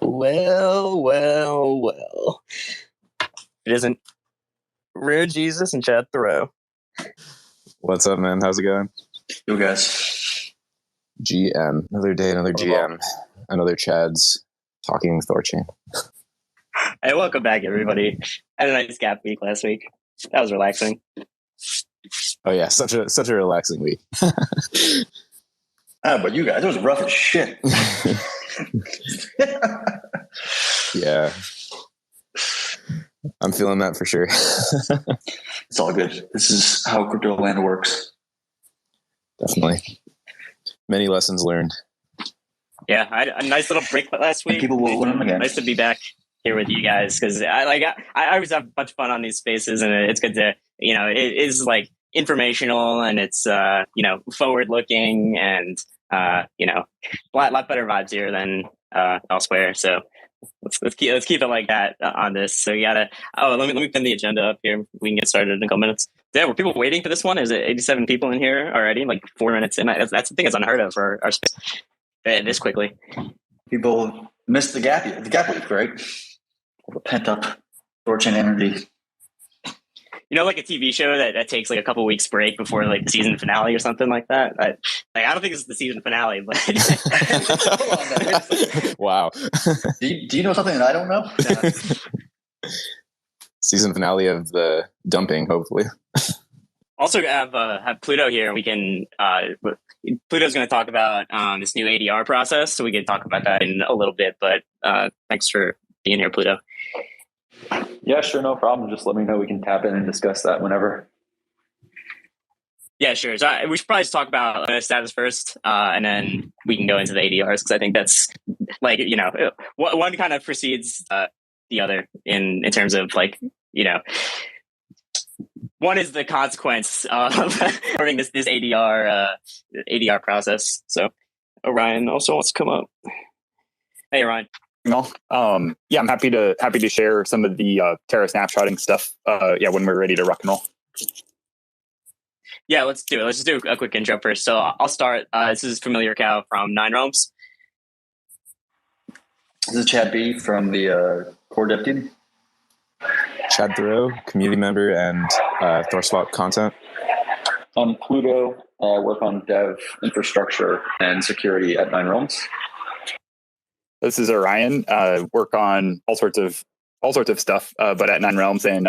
Well. It isn't Rude Jesus and Chad THOReau. What's up, man? How's it going? You guys. GM. Another day, another GM. Another Chad's talking THORChain. Hey, welcome back, everybody. I had a nice gap week last week. That was relaxing. Oh yeah, such a relaxing week. But you guys, it was rough as shit. Yeah. I'm feeling that for sure. It's all good. This is how crypto land works. Definitely. Many lessons learned. Yeah, I had a nice little break last week. People will learn again. Nice to be back here with you guys because I always have a bunch of fun on these spaces, and it's good to, it is like informational and it's forward looking and a lot better vibes here than elsewhere. So let's keep it like that on this. So you gotta let me pin the agenda up here. We can get started in a couple minutes. Yeah, were people waiting for this one? Is it 87 people in here already? Like 4 minutes in? That's the thing that's unheard of for our space this quickly. People missed the gap week, right? Pent up THORChain energy. Like a TV show that takes like a couple weeks break before like the season finale or something like that. I don't think it's the season finale, but Wow. Do you know something that I don't know? Season finale of the dumping, hopefully. Also have Pluto here. We can Pluto's going to talk about this new ADR process, so we can talk about that in a little bit. But thanks for being here, Pluto. Yeah, sure, no problem. Just let me know. We can tap in and discuss that whenever. Yeah, sure. So we should probably just talk about status first, and then we can go into the ADRs because I think that's like one kind of precedes the other in terms of like one is the consequence of having this ADR process. So Orion also wants to come up. Hey, Orion. I'm happy to share some of the Terra snapshotting stuff. When we're ready to rock and roll. Yeah, let's do it. Let's just do a quick intro first. So I'll start. This is Familiar Cow from Nine Realms. This is Chad B from the core dev team. Chad THOReau, community member and THORswap content. On Pluto, work on dev, infrastructure, and security at Nine Realms. This is Orion. Work on all sorts of stuff, but at Nine Realms, and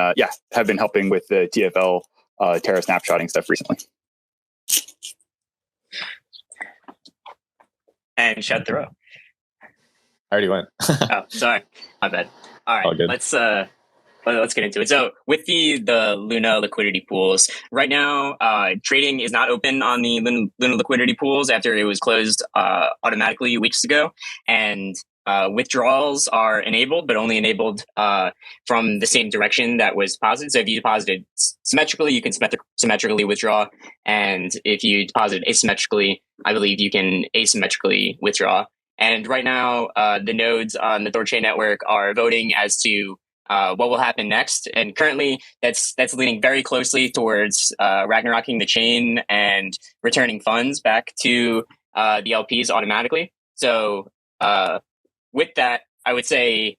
have been helping with the TFL Terra snapshotting stuff recently. And Chad THOReau. I already went. Oh, sorry, my bad. All right, let's get into it. So with the Luna liquidity pools, right now, trading is not open on the Luna liquidity pools after it was closed automatically weeks ago. And withdrawals are enabled, but only enabled from the same direction that was deposited. So if you deposited symmetrically, you can symmetrically withdraw. And if you deposit asymmetrically, I believe you can asymmetrically withdraw. And right now, the nodes on the THORChain network are voting as to what will happen next. And currently that's leaning very closely towards Ragnarocking the chain and returning funds back to the LPs automatically. So with that, I would say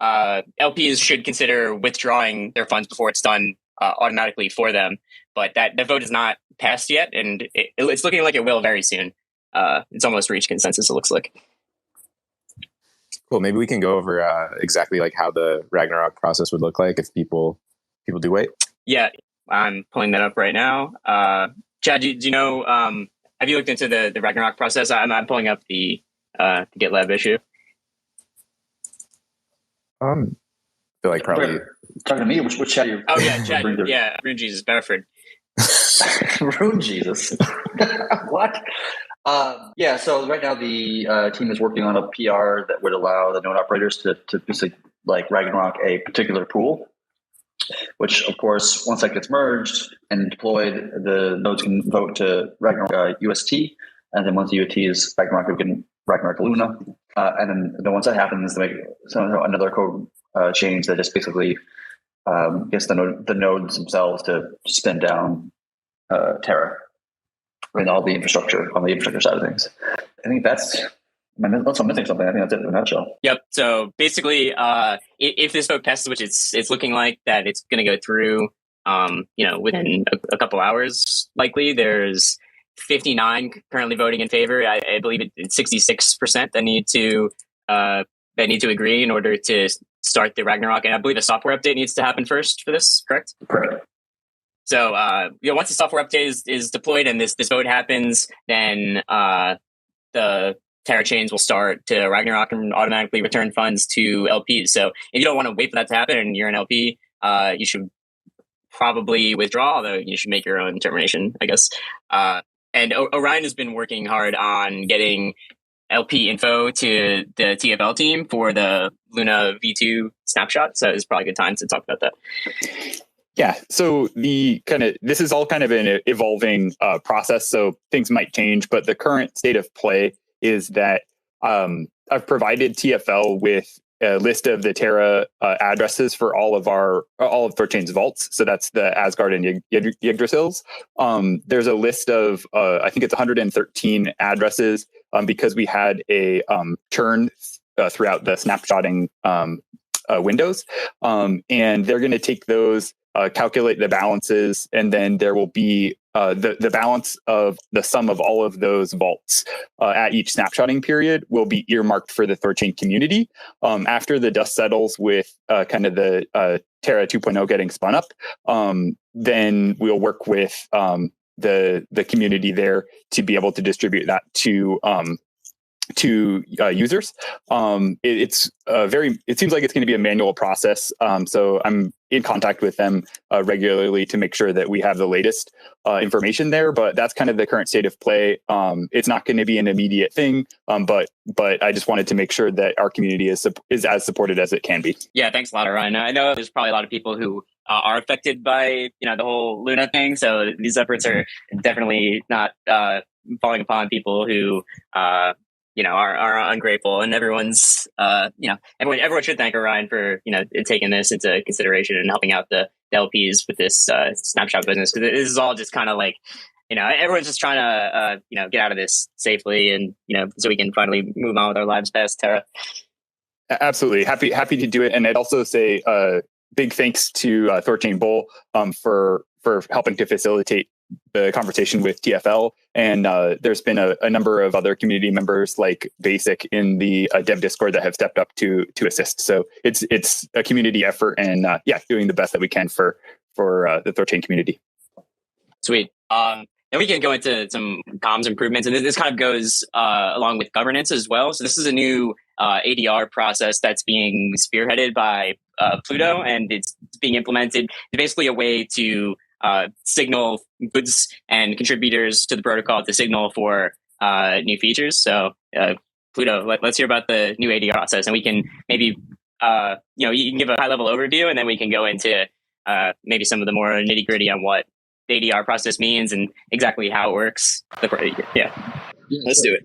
LPs should consider withdrawing their funds before it's done automatically for them. But that vote is not passed yet, and it's looking like it will very soon. It's almost reached consensus, it looks like. Cool. Maybe we can go over exactly like how the Ragnarok process would look like if people do wait. Yeah, I'm pulling that up right now. Chad, do you know? Have you looked into the Ragnarok process? I'm pulling up the GitLab issue. I feel like probably talking to me. Which Chad? Oh yeah, Chad. Yeah, Rune Jesus Barraford. Rune Jesus. What? So right now the team is working on a PR that would allow the node operators to basically like Ragnarok a particular pool, which of course, once that gets merged and deployed, the nodes can vote to Ragnarok UST. And then once the UST is Ragnarok, we can Ragnarok Luna. And then once that happens, they make another code change that just basically gets the nodes themselves to spin down Terra and all the infrastructure on the infrastructure side of things. I think that's Unless I'm missing something, I think that's it in a nutshell. Yep. So basically, if this vote passes, which it's looking like that it's going to go through, within a couple hours, likely, there's 59 currently voting in favor. I believe it's 66% that need to agree in order to start the Ragnarok. And I believe a software update needs to happen first for this, correct? Correct. So, once the software update is deployed and this vote happens, then the THORchains will start to Ragnarok and automatically return funds to LPs. So if you don't want to wait for that to happen and you're an LP, you should probably withdraw, although you should make your own termination, I guess. And Orion has been working hard on getting LP info to the TFL team for the Luna V2 snapshot. So it's probably a good time to talk about that. Yeah, so this is all kind of an evolving process, so things might change, but the current state of play is that I've provided TFL with a list of the Terra addresses for all of THORchain's vaults. So that's the Asgard and Yggdrasil's. There's a list of I think it's 113 addresses because we had a churn throughout the snapshotting windows, and they're going to take those. Calculate the balances, and then there will be the balance of the sum of all of those vaults at each snapshotting period will be earmarked for the THORchain community. After the dust settles with kind of the Terra 2.0 getting spun up, then we'll work with the community there to be able to distribute that to users. It seems like it's going to be a manual process. So I'm in contact with them regularly to make sure that we have the latest information there, but that's kind of the current state of play. It's not going to be an immediate thing, but I just wanted to make sure that our community is as supported as it can be. Yeah, thanks a lot, Orion. I know there's probably a lot of people who are affected by the whole Luna thing, so these efforts are definitely not falling upon people who are ungrateful, and everyone's, everyone should thank Orion for, taking this into consideration and helping out the LPs with this snapshot business. Because this is all just kind of like, everyone's just trying to, get out of this safely and, so we can finally move on with our lives past Terra. Absolutely. Happy to do it. And I'd also say big thanks to THORchain Bull for helping to facilitate the conversation with TFL, and there's been a number of other community members like Basic in the dev Discord that have stepped up to assist. So it's a community effort, and doing the best that we can for the THORchain community. Sweet. And we can go into some comms improvements, and this kind of goes along with governance as well. So this is a new ADR process that's being spearheaded by Pluto, and it's being implemented. It's basically a way to signal goods and contributors to the protocol to signal for new features. So Pluto, let's hear about the new ADR process, and we can maybe you can give a high level overview, and then we can go into maybe some of the more nitty gritty on what the ADR process means and exactly how it works. Let's do it.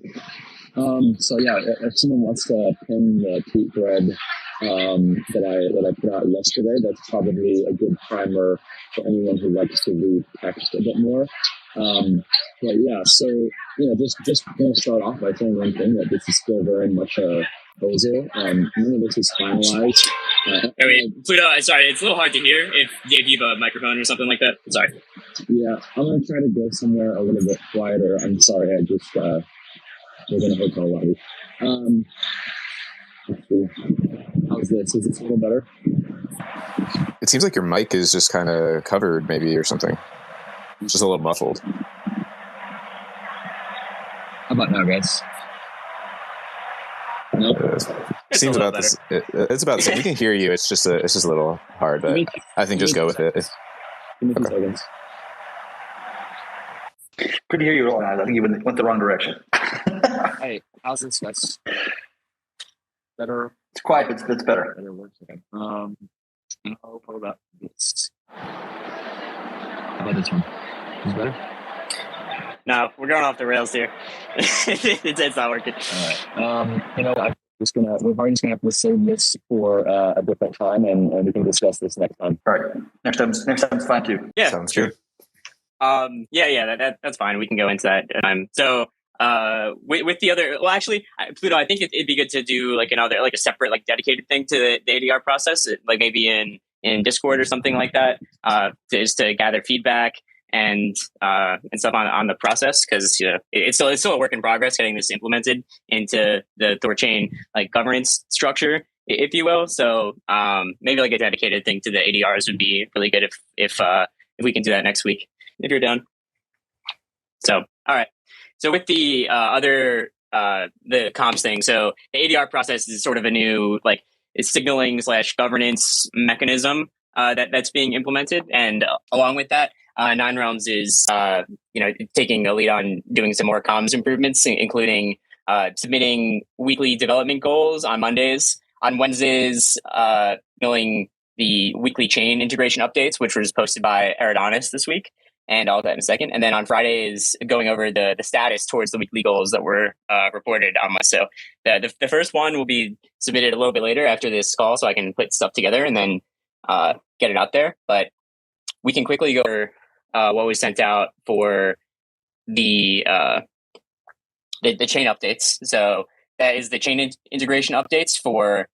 If someone wants to pin the tweet thread that I put out yesterday, that's probably a good primer for anyone who likes to read text a bit more. Just going to start off by saying one thing, that this is still very much a proposal. None of this is finalized. Pluto, sorry, it's a little hard to hear if you have a microphone or something like that. Sorry. Yeah, I'm going to try to go somewhere a little bit quieter. I'm sorry, I just... we're in a hotel lobby. Let's see. How's this? Is this a little better? It seems like your mic is just kind of covered, maybe, or something. It's just a little muffled. How about now, guys? Nope. Seems about this. It's about the same. We can hear you. It's just a little hard, but I think just go with it. Give me 2 seconds. Good to hear you rolling eyes. I think you went the wrong direction. Hey, how's this, guys? Better? It's quiet, but it's better. Better works. Okay. How about this? How about this one? Is better? No, we're going off the rails here. It's not working. All right. We're probably just gonna have to save this for a different time, and we can discuss this next time. All right. Next time's fine too. Yeah, sounds good. That's fine. We can go into that. So with the other, well, actually, Pluto, I think it'd be good to do like a separate, like dedicated thing to the ADR process, like maybe in Discord or something like that, just to gather feedback and stuff on the process, because it's still a work in progress getting this implemented into the THORChain like governance structure, if you will. So maybe like a dedicated thing to the ADRs would be really good if we can do that next week, if you're down. So all right. So with the other the comms thing, so the ADR process is sort of a new like signaling / governance mechanism that's being implemented, and along with that, Nine Realms is taking a lead on doing some more comms improvements, including submitting weekly development goals on Mondays. On Wednesdays, signaling the weekly chain integration updates, which was posted by Eridonis this week, and all that in a second. And then on Fridays, going over the status towards the weekly goals that were reported on my. So the first one will be submitted a little bit later after this call, so I can put stuff together and then get it out there. But we can quickly go over what was sent out for the chain updates. So that is the chain integration updates for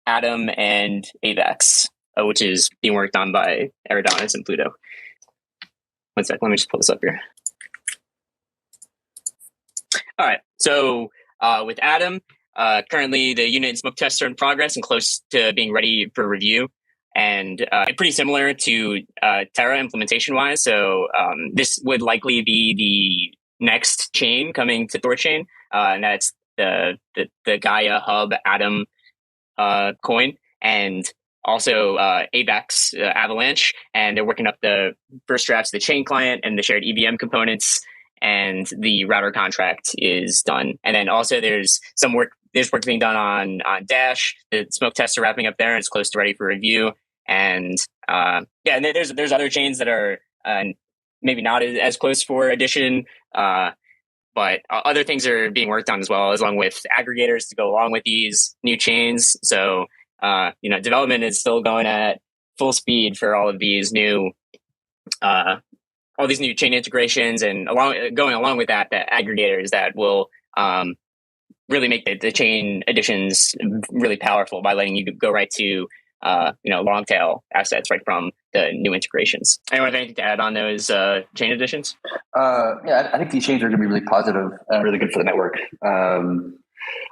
Atom and AVAX, which is being worked on by Eridonis and Pluto. One sec, let me just pull this up here. All right, so with Atom, currently the unit and smoke tests are in progress and close to being ready for review, and pretty similar to THOReau implementation-wise. So this would likely be the next chain coming to THORChain, and that's the Gaia Hub Atom coin, and also AVAX Avalanche, and they're working up the first drafts of the chain client and the shared EVM components, and the router contract is done. And then also there's work being done on Dash. The smoke tests are wrapping up there, and it's close to ready for review. And and then there's other chains that are maybe not as close for addition, but other things are being worked on as well, along with aggregators to go along with these new chains. So development is still going at full speed for all these new chain integrations, and going along with that, the aggregators that will really make the chain additions really powerful by letting you go right to long tail assets right from the new integrations. Anyone have anything to add on those chain additions? I think these chains are going to be really positive and really good for the network.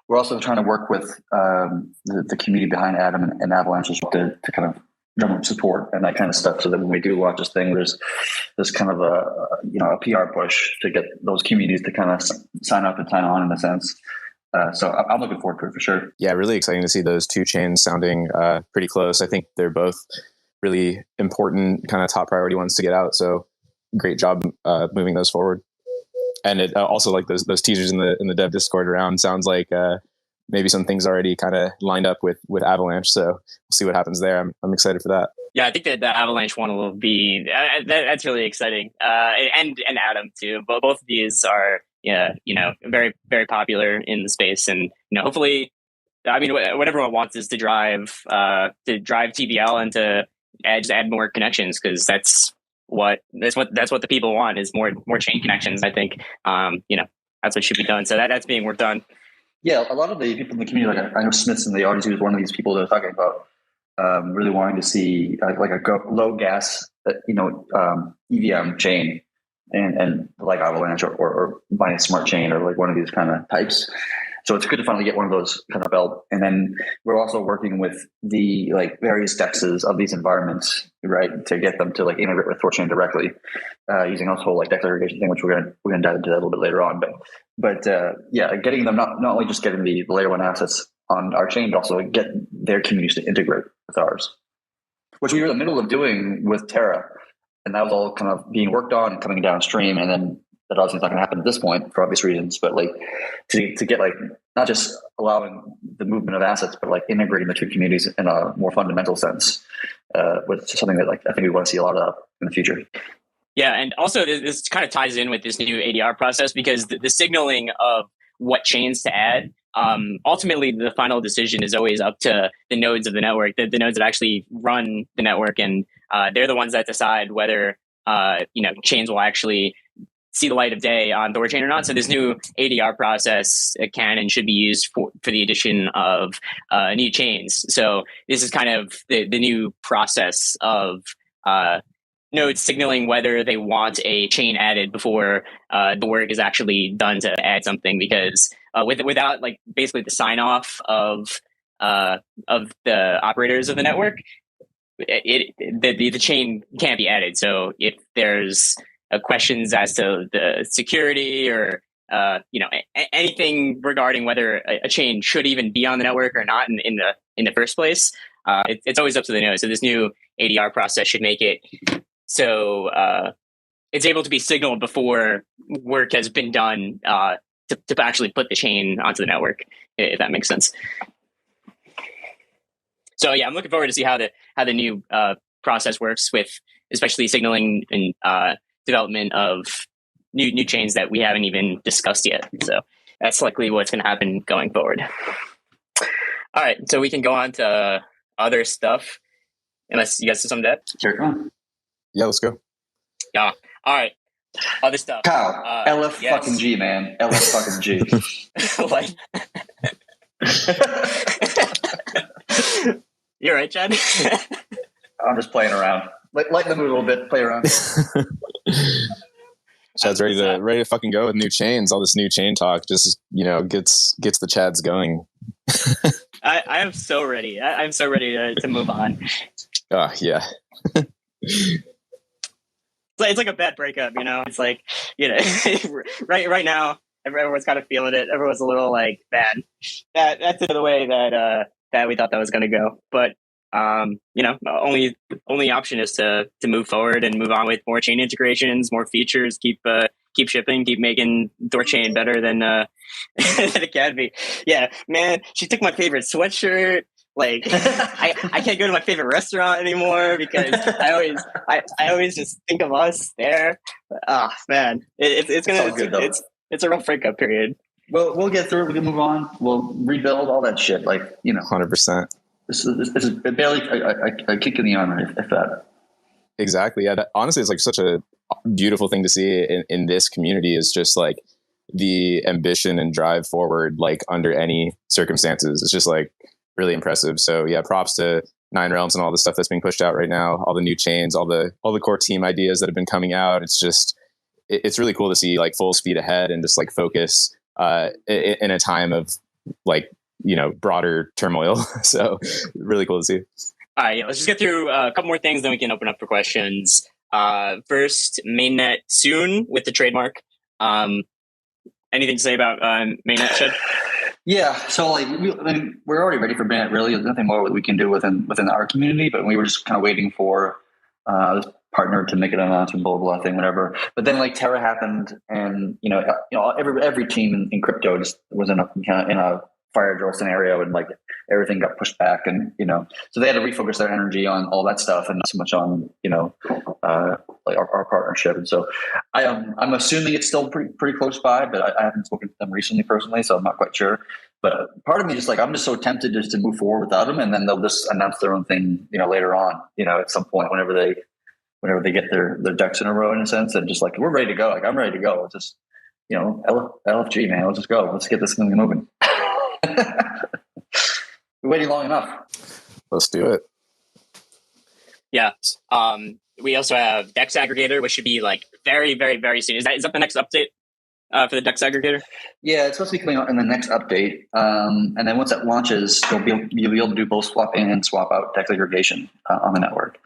We're also trying to work with the community behind Atom and Avalanche to kind of drum up support and that kind of stuff, so that when we do launch this thing, there's kind of a PR push to get those communities to kind of sign up and sign on in a sense. So I'm looking forward to it for sure. Yeah, really exciting to see those two chains sounding pretty close. I think they're both really important, kind of top priority ones to get out. So great job moving those forward. And it also, like those teasers in the dev Discord around, sounds like maybe some things already kind of lined up with Avalanche. So we'll see what happens there. I'm excited for that. Yeah, I think that the Avalanche one will be that's really exciting. And Atom too. But both of these are very, very popular in the space, and hopefully, I mean, what everyone wants is to drive TVL and to add more connections, because that's what the people want, is more chain connections. I think that's what should be done. So that's being worked on. Yeah, a lot of the people in the community, like I know Smith's in the audience, who was one of these people that was talking about really wanting to see like a low gas EVM chain, and like Avalanche or buying a smart chain or like one of these kind of types. So it's good to finally get one of those kind of belt. And then we're also working with the like various dexes of these environments, right, to get them to like integrate with THORChain directly, using this whole like dex aggregation thing, which we're gonna dive into that a little bit later on. But getting them not only just getting the layer one assets on our chain, but also get their communities to integrate with ours, which we were in the middle of doing with Terra, and that was all kind of being worked on and coming downstream, and then. That obviously is not going to happen at this point for obvious reasons, but like to get like not just allowing the movement of assets, but like integrating the two communities in a more fundamental sense, which is something that like I think we want to see a lot of in the future. Yeah, and also this kind of ties in with this new ADR process, because the signaling of what chains to add, ultimately the final decision is always up to the nodes of the network, the nodes that actually run the network, and they're the ones that decide whether chains will actually see the light of day on THORChain or not. So this new ADR process can and should be used for the addition of new chains. So this is kind of the new process of nodes signaling whether they want a chain added before the work is actually done to add something, because without like basically the sign off of the operators of the network, the chain can't be added. So if there's questions as to the security or anything regarding whether a chain should even be on the network or not in the first place, it's always up to the node. So this new ADR process should make it so it's able to be signaled before work has been done to actually put the chain onto the network, if that makes sense. So yeah, I'm looking forward to see how the new process works with especially signaling and development of new chains that we haven't even discussed yet. So that's likely what's going to happen going forward. All right, so we can go on to other stuff, unless you guys have something to add. Sure. Yeah, let's go. Yeah. All right. Other stuff. Kyle, LF fucking G, man. LF fucking G. Like, you're right, Chad. I'm just playing around. Lighten the mood a little bit. Play around. Chad's ready to fucking go with new chains. All this new chain talk just gets the Chads going. I am so ready. I'm so ready to move on. Oh yeah. It's like a bad breakup, It's like, right now, everyone's kind of feeling it. Everyone's a little like bad. That's the way that we thought that was going to go. But only option is to move forward and move on with more chain integrations, more features, keep shipping, keep making THORChain better than it can be. Yeah, man, she took my favorite sweatshirt. Like I can't go to my favorite restaurant anymore because I always just think of us there. Oh man, it's a rough breakup period. Well, we'll get through it. We can move on. We'll rebuild all that shit. 100%. This is barely a kick in the arm, if that. Exactly. Yeah. Honestly, it's like such a beautiful thing to see in this community, is just like the ambition and drive forward, like under any circumstances. It's just like really impressive. So yeah, props to Nine Realms and all the stuff that's being pushed out right now, all the new chains, all the core team ideas that have been coming out. It's just, it's really cool to see like full speed ahead and just like focus in a time of like, broader turmoil. So really cool to see. All right, let's just get through a couple more things, then we can open up for questions. First, mainnet soon with the trademark. Anything to say about mainnet, Shed? Yeah, so we're already ready for mainnet. Really, there's nothing more that we can do within our community, but we were just kind of waiting for this partner to make an announcement, blah blah thing, whatever. But then Terra happened, and every team in crypto just was in a fire drill scenario, and everything got pushed back, and so they had to refocus their energy on all that stuff and not so much on our partnership. And so I'm assuming it's still pretty close by, but I haven't spoken to them recently personally, so I'm not quite sure. But part of me just I'm just so tempted just to move forward without them, and then they'll just announce their own thing later on, at some point whenever they get their ducks in a row, in a sense, and just we're ready to go. I'm ready to go. It's just LFG, man, let's just go. Let's get this thing moving. We're waiting long enough. Let's do it. Yeah. We also have Dex Aggregator, which should be very, very, very soon. Is that the next update for the Dex Aggregator? Yeah, it's supposed to be coming out in the next update. And then once that launches, you'll be able to do both swap in and swap out Dex aggregation on the network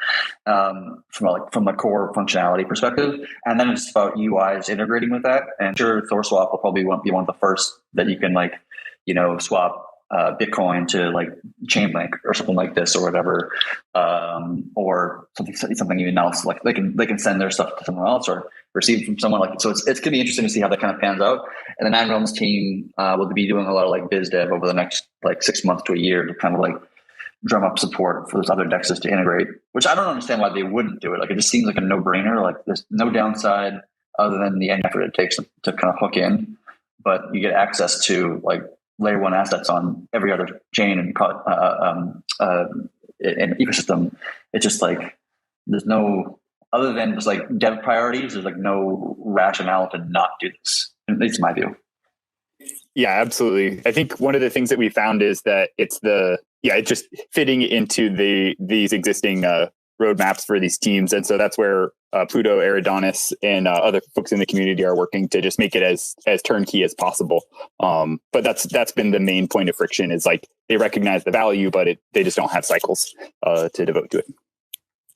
from a core functionality perspective. And then it's about UIs integrating with that. And sure, THORSwap will probably be one of the first that you can swap Bitcoin to Chainlink or something like this or whatever, or something even else. They can send their stuff to someone else or receive from someone. So it's gonna be interesting to see how that kind of pans out. And the Nine Realms team will be doing a lot of biz dev over the next 6 months to a year to kind of drum up support for those other dexes to integrate. Which I don't understand why they wouldn't do it. It just seems like a no brainer. There's no downside other than the effort it takes to kind of hook in, but you get access to layer one assets on every other chain and ecosystem. It's just there's no other than just like dev priorities, there's like no rationale to not do this. At least in my view. Yeah, absolutely. I think one of the things that we found is that it's just fitting into these existing roadmaps for these teams. And so that's where Pluto, Eridonis, and other folks in the community are working to just make it as turnkey as possible. But that's been the main point of friction, is like they recognize the value, but they just don't have cycles to devote to it.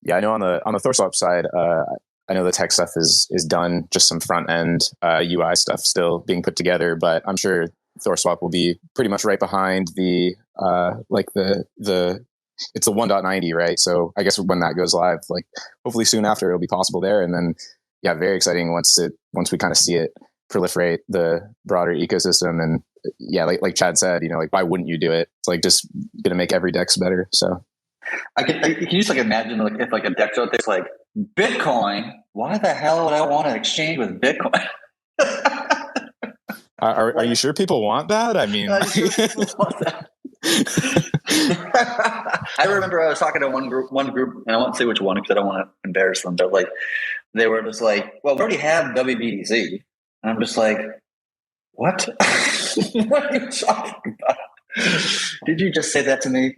Yeah, I know on the THORswap side, I know the tech stuff is done, just some front end UI stuff still being put together, but I'm sure THORswap will be pretty much right behind the it's a 1.90, right? So I guess when that goes live, like hopefully soon after, it'll be possible there. And then, yeah, very exciting once we kind of see it proliferate the broader ecosystem. And yeah, like Chad said, like why wouldn't you do it? It's like just going to make every DEX better. So I can just like imagine like if like a DEX out there's like Bitcoin, why the hell would I want to exchange with Bitcoin? Are you sure people want that? I mean, I remember I was talking to one group, and I won't say which one because I don't want to embarrass them, but like they were just like, well, we already have WBTC. And I'm just like, what? What are you talking about? Did you just say that to me?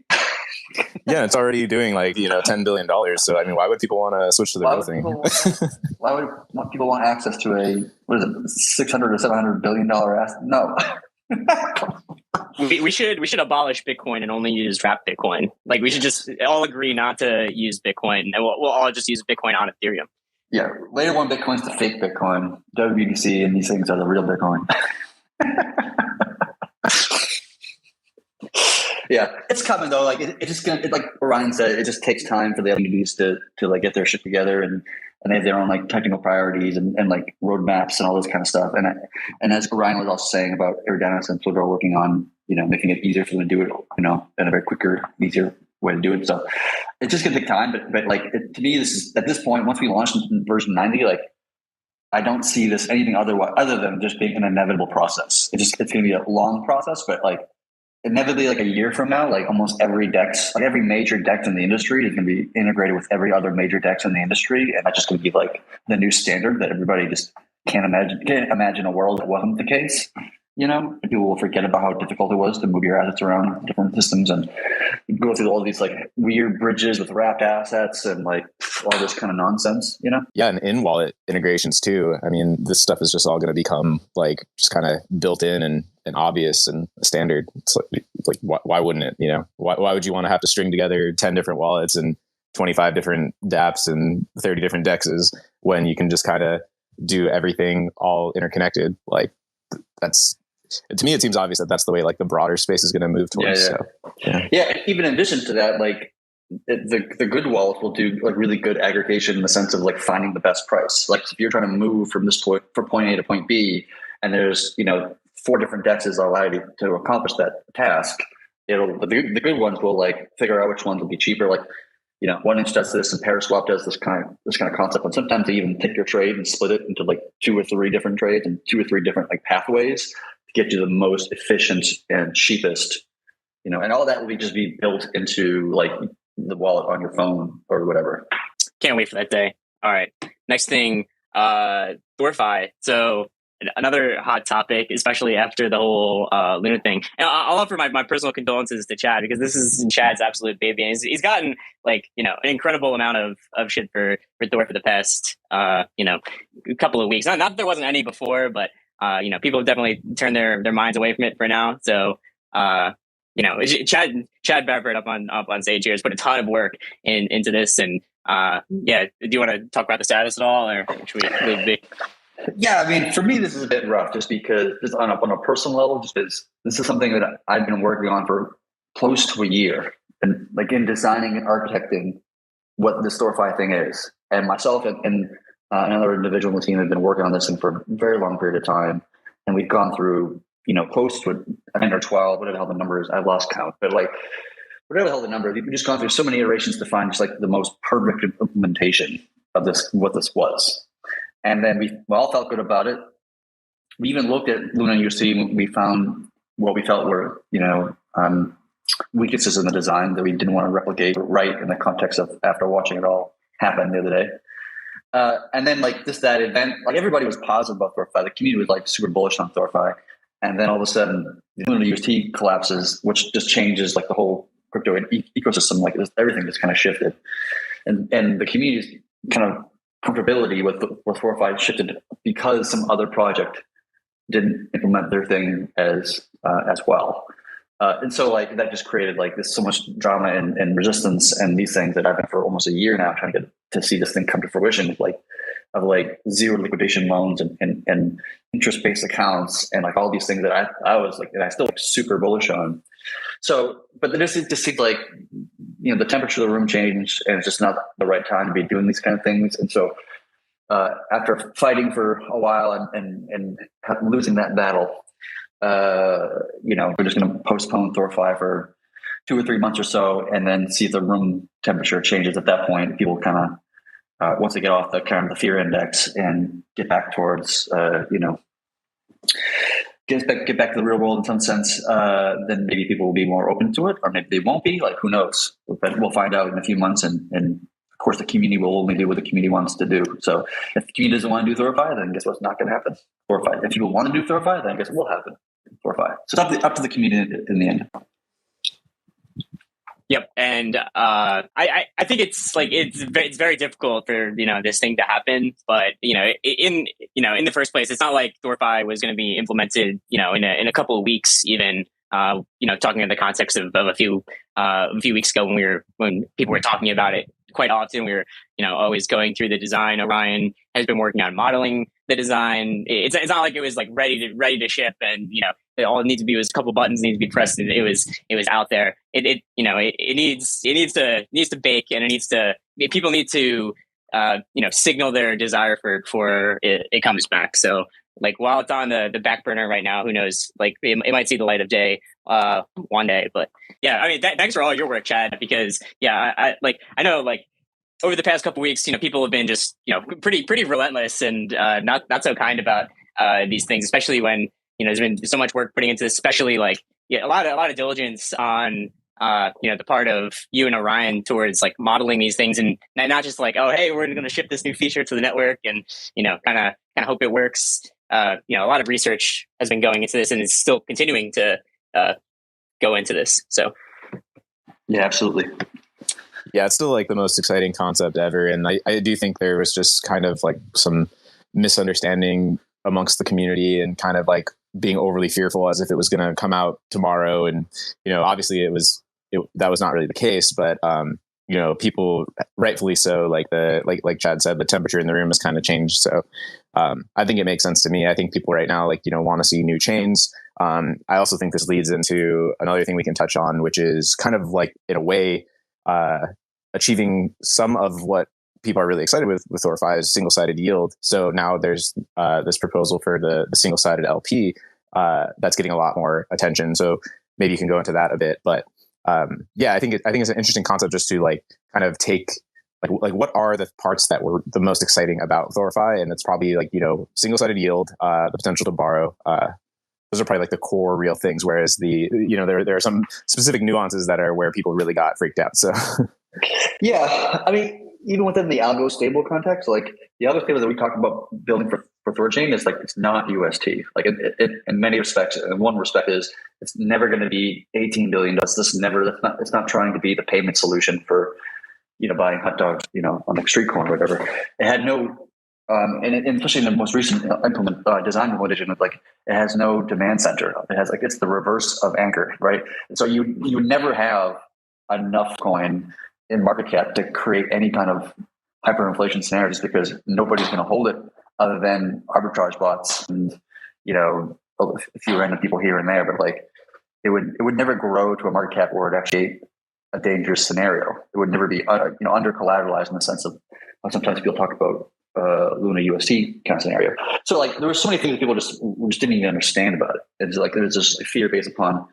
Yeah, it's already doing like, $10 billion. So, I mean, why would people want to switch to the real thing? Why would people want access to a, what is it, $600 or $700 billion asset? No. We should abolish Bitcoin and only use wrapped Bitcoin. Like we should just all agree not to use Bitcoin, and we'll all just use Bitcoin on Ethereum. Yeah, layer one Bitcoin's the fake Bitcoin. WBTC and these things are the real Bitcoin. Yeah, it's coming though. Like it's just gonna, like Orion said, it just takes time for the entities to like get their shit together, and they have their own like technical priorities and like roadmaps and all this kind of stuff. And as Orion was also saying about Eridanus and Pluto working on making it easier for them to do it, in a very quicker, easier way to do it. So it's just gonna take time. But like to me, this is at this point, once we launch in version 90, like I don't see this anything other than just being an inevitable process. It's gonna be a long process, but like inevitably, like a year from now, like almost every DEX, like every major DEX in the industry is going to be integrated with every other major DEX in the industry. And that's just going to be like the new standard that everybody just can't imagine a world that wasn't the case. And people will forget about how difficult it was to move your assets around different systems and go through all these like weird bridges with wrapped assets and like all this kind of nonsense, Yeah, and in-wallet integrations too. I mean, this stuff is just all going to become like just kind of built in and obvious and standard. It's like why wouldn't it? Why would you want to have to string together 10 different wallets and 25 different dApps and 30 different DEXs when you can just kind of do everything all interconnected? Like to me, it seems obvious that that's the way like the broader space is going to move towards. Yeah. Even in addition to that, like the good wallets will do like really good aggregation in the sense of like finding the best price. Like if you're trying to move from this point from point A to point B, and there's 4 different DEXs allow you to accomplish that task, the good ones will like figure out which ones will be cheaper. Like 1inch does this, and Paraswap does this kind of concept. And sometimes they even take your trade and split it into like 2 or 3 different trades and 2 or 3 different like pathways to get you the most efficient and cheapest. And all that will just be built into like the wallet on your phone or whatever. Can't wait for that day. All right, next thing, THORFi. So another hot topic, especially after the whole Luna thing. And I'll offer my personal condolences to Chad, because this is Chad's absolute baby. And he's gotten like, an incredible amount of shit for Thor for the past, couple of weeks. Not that there wasn't any before, but, people have definitely turned their minds away from it for now. So, Chad Barraford up on stage here has put a ton of work into this. And do you want to talk about the status at all, or should we leave it be? Yeah, I mean, for me, this is a bit rough just because on a personal level, just because this is something that I've been working on for close to a year, and like in designing and architecting what this THORFi thing is. And myself and another individual on the team have been working on this thing for a very long period of time. And we've gone through, close to 10 or 12, whatever the hell the number is. I've lost count, but like whatever the hell the number is, we've just gone through so many iterations to find just like the most perfect implementation of this, what this was. And then we all felt good about it. We even looked at Luna UC. We found what we felt were, weaknesses in the design that we didn't want to replicate right in the context of after watching it all happen the other day. And then like that event, like everybody was positive about THORFi. The community was like super bullish on THORFi. And then all of a sudden, the Luna UST collapses, which just changes like the whole crypto ecosystem. Like everything just kind of shifted, and the community's kind of comfortability with THORFi shifted because some other project didn't implement their thing as well. And so like that just created like this so much drama and resistance and these things that I've been for almost a year now trying to get to see this thing come to fruition of like zero liquidation loans and interest-based accounts and like all these things that I was like, and I still like super bullish on. So, but it just seemed like, you know, the temperature of the room changed and it's just not the right time to be doing these kind of things. And so after fighting for a while and losing that battle, you know, we're just going to postpone THORFi for 2 or 3 months or so, and then see if the room temperature changes at that point. People kind of, once they get off the kind of the fear index and get back towards, you know, get back to the real world in some sense, then maybe people will be more open to it, or maybe they won't be. Like, who knows? But we'll find out in a few months, and of course, the community will only do what the community wants to do. So if the community doesn't want to do THORFi, then guess what's not going to happen? THORFi. If people want to do THORFi, then guess what will happen? THORFi. So it's up to the community in the end. Yep, and I think it's like it's very difficult for, you know, this thing to happen. But you know, in the first place, it's not like THORFi was going to be implemented, you know, in a couple of weeks even. You know, talking in the context of a few weeks ago when people were talking about it quite often, we were, you know, always going through the design. Orion has been working on modeling the design. It's not like it was like ready to ship, and you know, all it needs to be was a couple buttons need to be pressed, and it was out there. It you know, it needs to bake, and people need to you know, signal their desire for it comes back. So like while it's on the back burner right now, who knows? Like it might see the light of day one day. But yeah, I mean, thanks for all your work, Chad. Because yeah, I know like over the past couple of weeks, you know, people have been just, you know, pretty relentless and not so kind about these things, especially when, you know, there's been so much work putting into this, especially like, yeah, a lot of diligence on you know, the part of you and Orion towards like modeling these things, and not just like, oh, hey, we're going to ship this new feature to the network and, you know, kind of hope it works. You know, a lot of research has been going into this, and it's still continuing to go into this. So, yeah, absolutely. Yeah, it's still like the most exciting concept ever, and I do think there was just kind of like some misunderstanding amongst the community, and kind of like being overly fearful as if it was going to come out tomorrow. And you know, obviously that was not really the case, but you know, people rightfully so, like Chad said, the temperature in the room has kind of changed. So I think it makes sense to me. I think people right now, like, you know, want to see new chains. I also think this leads into another thing we can touch on, which is kind of like, in a way, achieving some of what people are really excited with THORFi is single-sided yield. So now there's this proposal for the single-sided LP that's getting a lot more attention. So maybe you can go into that a bit, but yeah, I think it's an interesting concept just to like kind of take like what are the parts that were the most exciting about THORFi, and it's probably like, you know, single-sided yield, the potential to borrow. Those are probably like the core real things. Whereas you know, there are some specific nuances that are where people really got freaked out. So yeah, I mean, even within the algo stable context, like the algo stable that we talk about building for THORChain is like, it's not UST. Like it in many respects, in one respect is it's never going to be $18 billion. It's not trying to be the payment solution for, you know, buying hot dogs, you know, on the street corner or whatever. It had no, and especially in the most recent design implementation, like it has no demand center. It has like, it's the reverse of Anchor, right? And so you would never have enough coin in market cap to create any kind of hyperinflation scenario, just because nobody's going to hold it other than arbitrage bots and, you know, a few random people here and there. But like it would never grow to a market cap where it actually a dangerous scenario. It would never be you know, under collateralized in the sense of sometimes people talk about Luna UST kind of scenario. So like there were so many things that people just didn't even understand about it. It's like there's just fear based upon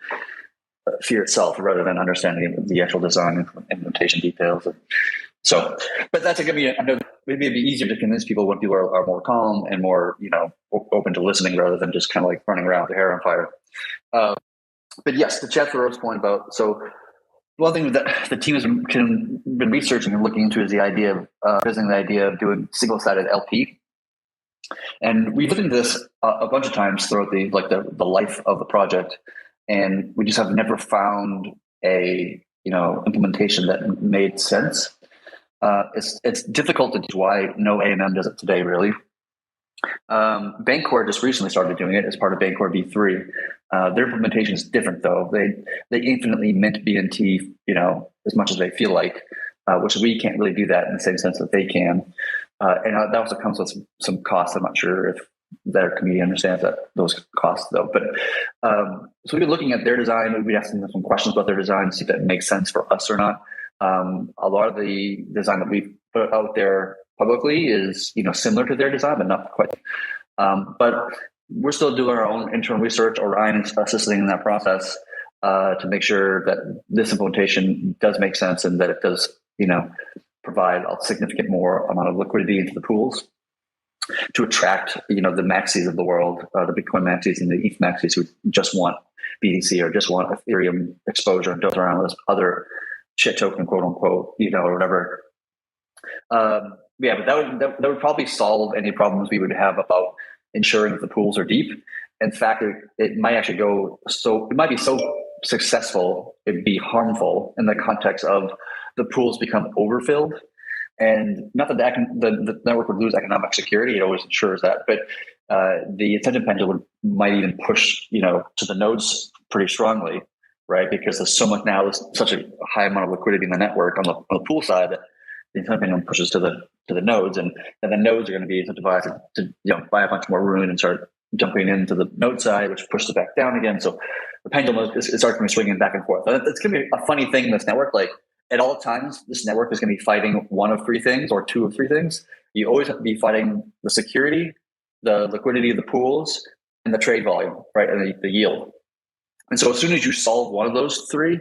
fear itself rather than understanding the actual design and implementation details. So, but that's going to be, I know maybe it'd be easier to convince people when people are more calm and more, you know, open to listening rather than just kind of like running around with their hair on fire. But yes, to Chad THOReau's point about, so one thing that the team has been researching and looking into is the idea of visiting the idea of doing single-sided LP. And we looked into this a bunch of times throughout the life of the project, and we just have never found a implementation that made sense. It's difficult to do why no AMM does it today, really. Bancorp just recently started doing it as part of Bancorp V3. Their implementation is different, though. They infinitely mint BNT, as much as they feel like, which we can't really do that in the same sense that they can. And that also comes with some costs. I'm not sure if their community understands those costs, though. But so we've been looking at their design. We've been asking them some questions about their design, see if that makes sense for us or not. A lot of the design that we put out there publicly is similar to their design, but not quite. But we're still doing our own internal research. Orion is assisting in that process to make sure that this implementation does make sense and that it does provide a significant more amount of liquidity into the pools to attract the maxis of the world, the Bitcoin maxis and the ETH maxis who just want BTC or just want Ethereum exposure and don't around with this other shit token, quote unquote, or whatever. But that would probably solve any problems we would have about ensuring that the pools are deep. In fact, it might actually it might be so successful, it'd be harmful in the context of the pools become overfilled. And not that the network would lose economic security, it always ensures that, but the incentive pendulum might even push, to the nodes pretty strongly, right? Because there's so much now, there's such a high amount of liquidity in the network on the pool side that the incentive pendulum pushes to the nodes, and then the nodes are going to be incentivized to buy a bunch more Rune and start jumping into the node side, which pushes it back down again. So the pendulum is starting to be swinging back and forth. It's going to be a funny thing in this network. Like at all times, this network is going to be fighting one of three things or two of three things. You always have to be fighting the security, the liquidity of the pools, and the trade volume, right, and the yield. And so as soon as you solve one of those three,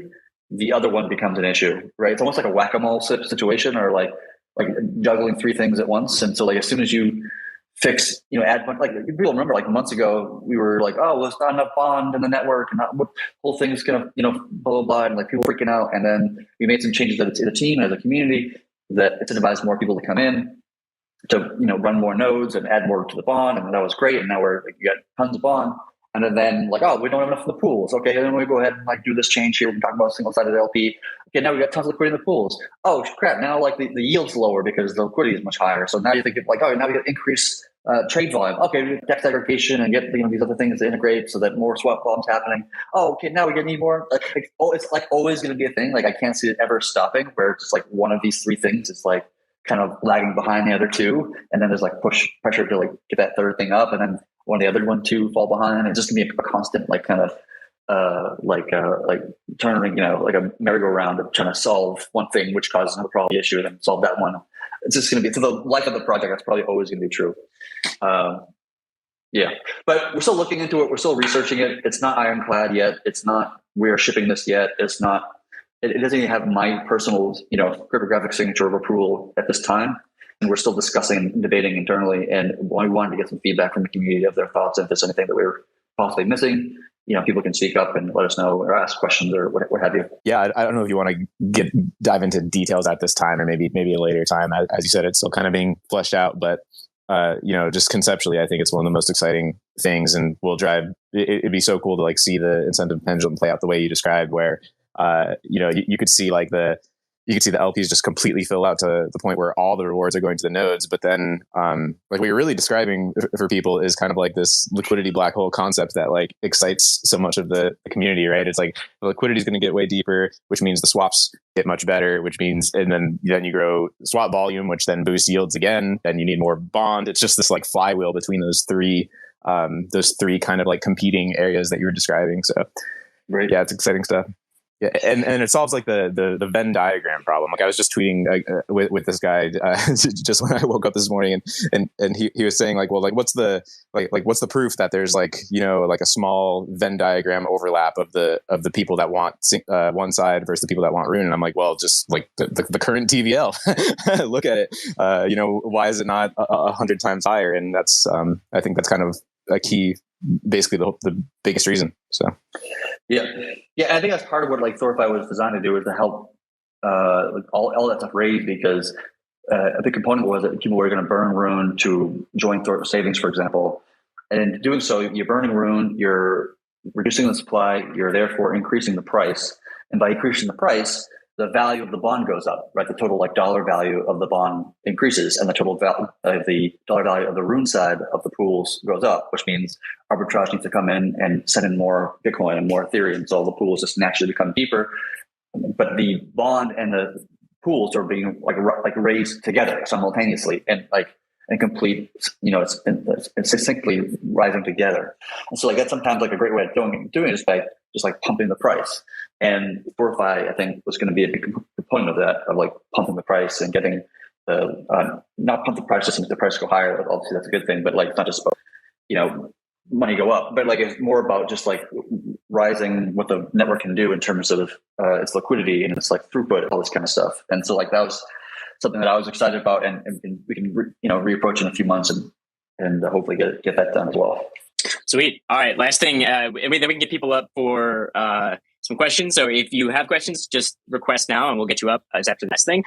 the other one becomes an issue, right? It's almost like a whack-a-mole situation, or like juggling three things at once. And so as soon as you fix, add, people remember months ago, we were like, oh, well, it's not enough bond in the network and the whole thing is going to, blah, blah, blah. And people freaking out. And then we made some changes to the team as a community that incentivized more people to come in to, run more nodes and add more to the bond. And that was great. And now you got tons of bond. And then oh, we don't have enough of the pools. Okay, then we go ahead and do this change here. We're talking about single-sided LP. Okay, now we got tons of liquidity in the pools. Oh crap! Now the yield's lower because the liquidity is much higher. So now you think oh, now we got increased trade volume. Okay, we get DEX aggregation and get these other things to integrate so that more swap volume's happening. Oh, okay, now we need more. It's always going to be a thing. I can't see it ever stopping. Where it's just one of these three things is kind of lagging behind the other two, and then there's push pressure to get that third thing up, and then one of the other two fall behind. It's just gonna be a constant turning, like a merry-go-round of trying to solve one thing which causes another problem issue, and then solve that one. It's just gonna be, to the life of the project, that's probably always gonna be true. Yeah, but we're still looking into it. We're still researching it. It's not ironclad yet. It's not, we're shipping this yet. It's not, it doesn't even have my personal, cryptographic signature of approval at this time. And we're still discussing and debating internally, and we wanted to get some feedback from the community of their thoughts. If there's anything that we were possibly missing, people can speak up and let us know or ask questions or what have you. Yeah, I don't know if you want to dive into details at this time or maybe a later time. As you said, it's still kind of being fleshed out, but just conceptually, I think it's one of the most exciting things, and will drive. It'd be so cool to see the incentive pendulum play out the way you described, where you could see you could see the LPs just completely fill out to the point where all the rewards are going to the nodes. But then what you're really describing for people is kind of this liquidity black hole concept that excites so much of the community, right? It's the liquidity is going to get way deeper, which means the swaps get much better, which means, and then you grow swap volume, which then boosts yields again. Then you need more bond. It's just this flywheel between those three kind of competing areas that you were describing. So right. Yeah, it's exciting stuff. Yeah, and it solves the Venn diagram problem. I was just tweeting with this guy just when I woke up this morning, and he was saying what's the proof that there's a small Venn diagram overlap of the people that want one side versus the people that want Rune. And I'm just the current TVL. Look at it. Why is it not 100 times higher? And that's I think that's kind of a key, basically the biggest reason. So. Yeah. Yeah. I think that's part of what like THORify was designed to do, is to help all that stuff raise, because a big component was that people were going to burn Rune to join Thor savings, for example. And in doing so, you're burning Rune, you're reducing the supply, you're therefore increasing the price. And by increasing the price, the value of the bond goes up, right? The total like dollar value of the bond increases, and the total value of the dollar value of the Rune side of the pools goes up, which means arbitrage needs to come in and send in more Bitcoin and more Ethereum. So the pools just naturally become deeper. But the bond and the pools are being like raised together simultaneously, and like in complete, it's succinctly rising together. And so like that's sometimes like a great way of doing it is by just like pumping the price. And THORify, I think, was going to be a big component of that, of like pumping the price and getting the not pump the price just to make the price go higher. Obviously, that's a good thing, but like it's not just about money go up, but like it's more about just like rising what the network can do in terms of its liquidity and its like throughput, all this kind of stuff. And so like that was something that I was excited about, and we can reapproach in a few months and hopefully get that done as well. Sweet. All right. Last thing, then we can get people up for some questions. So if you have questions, just request now and we'll get you up as after the next thing.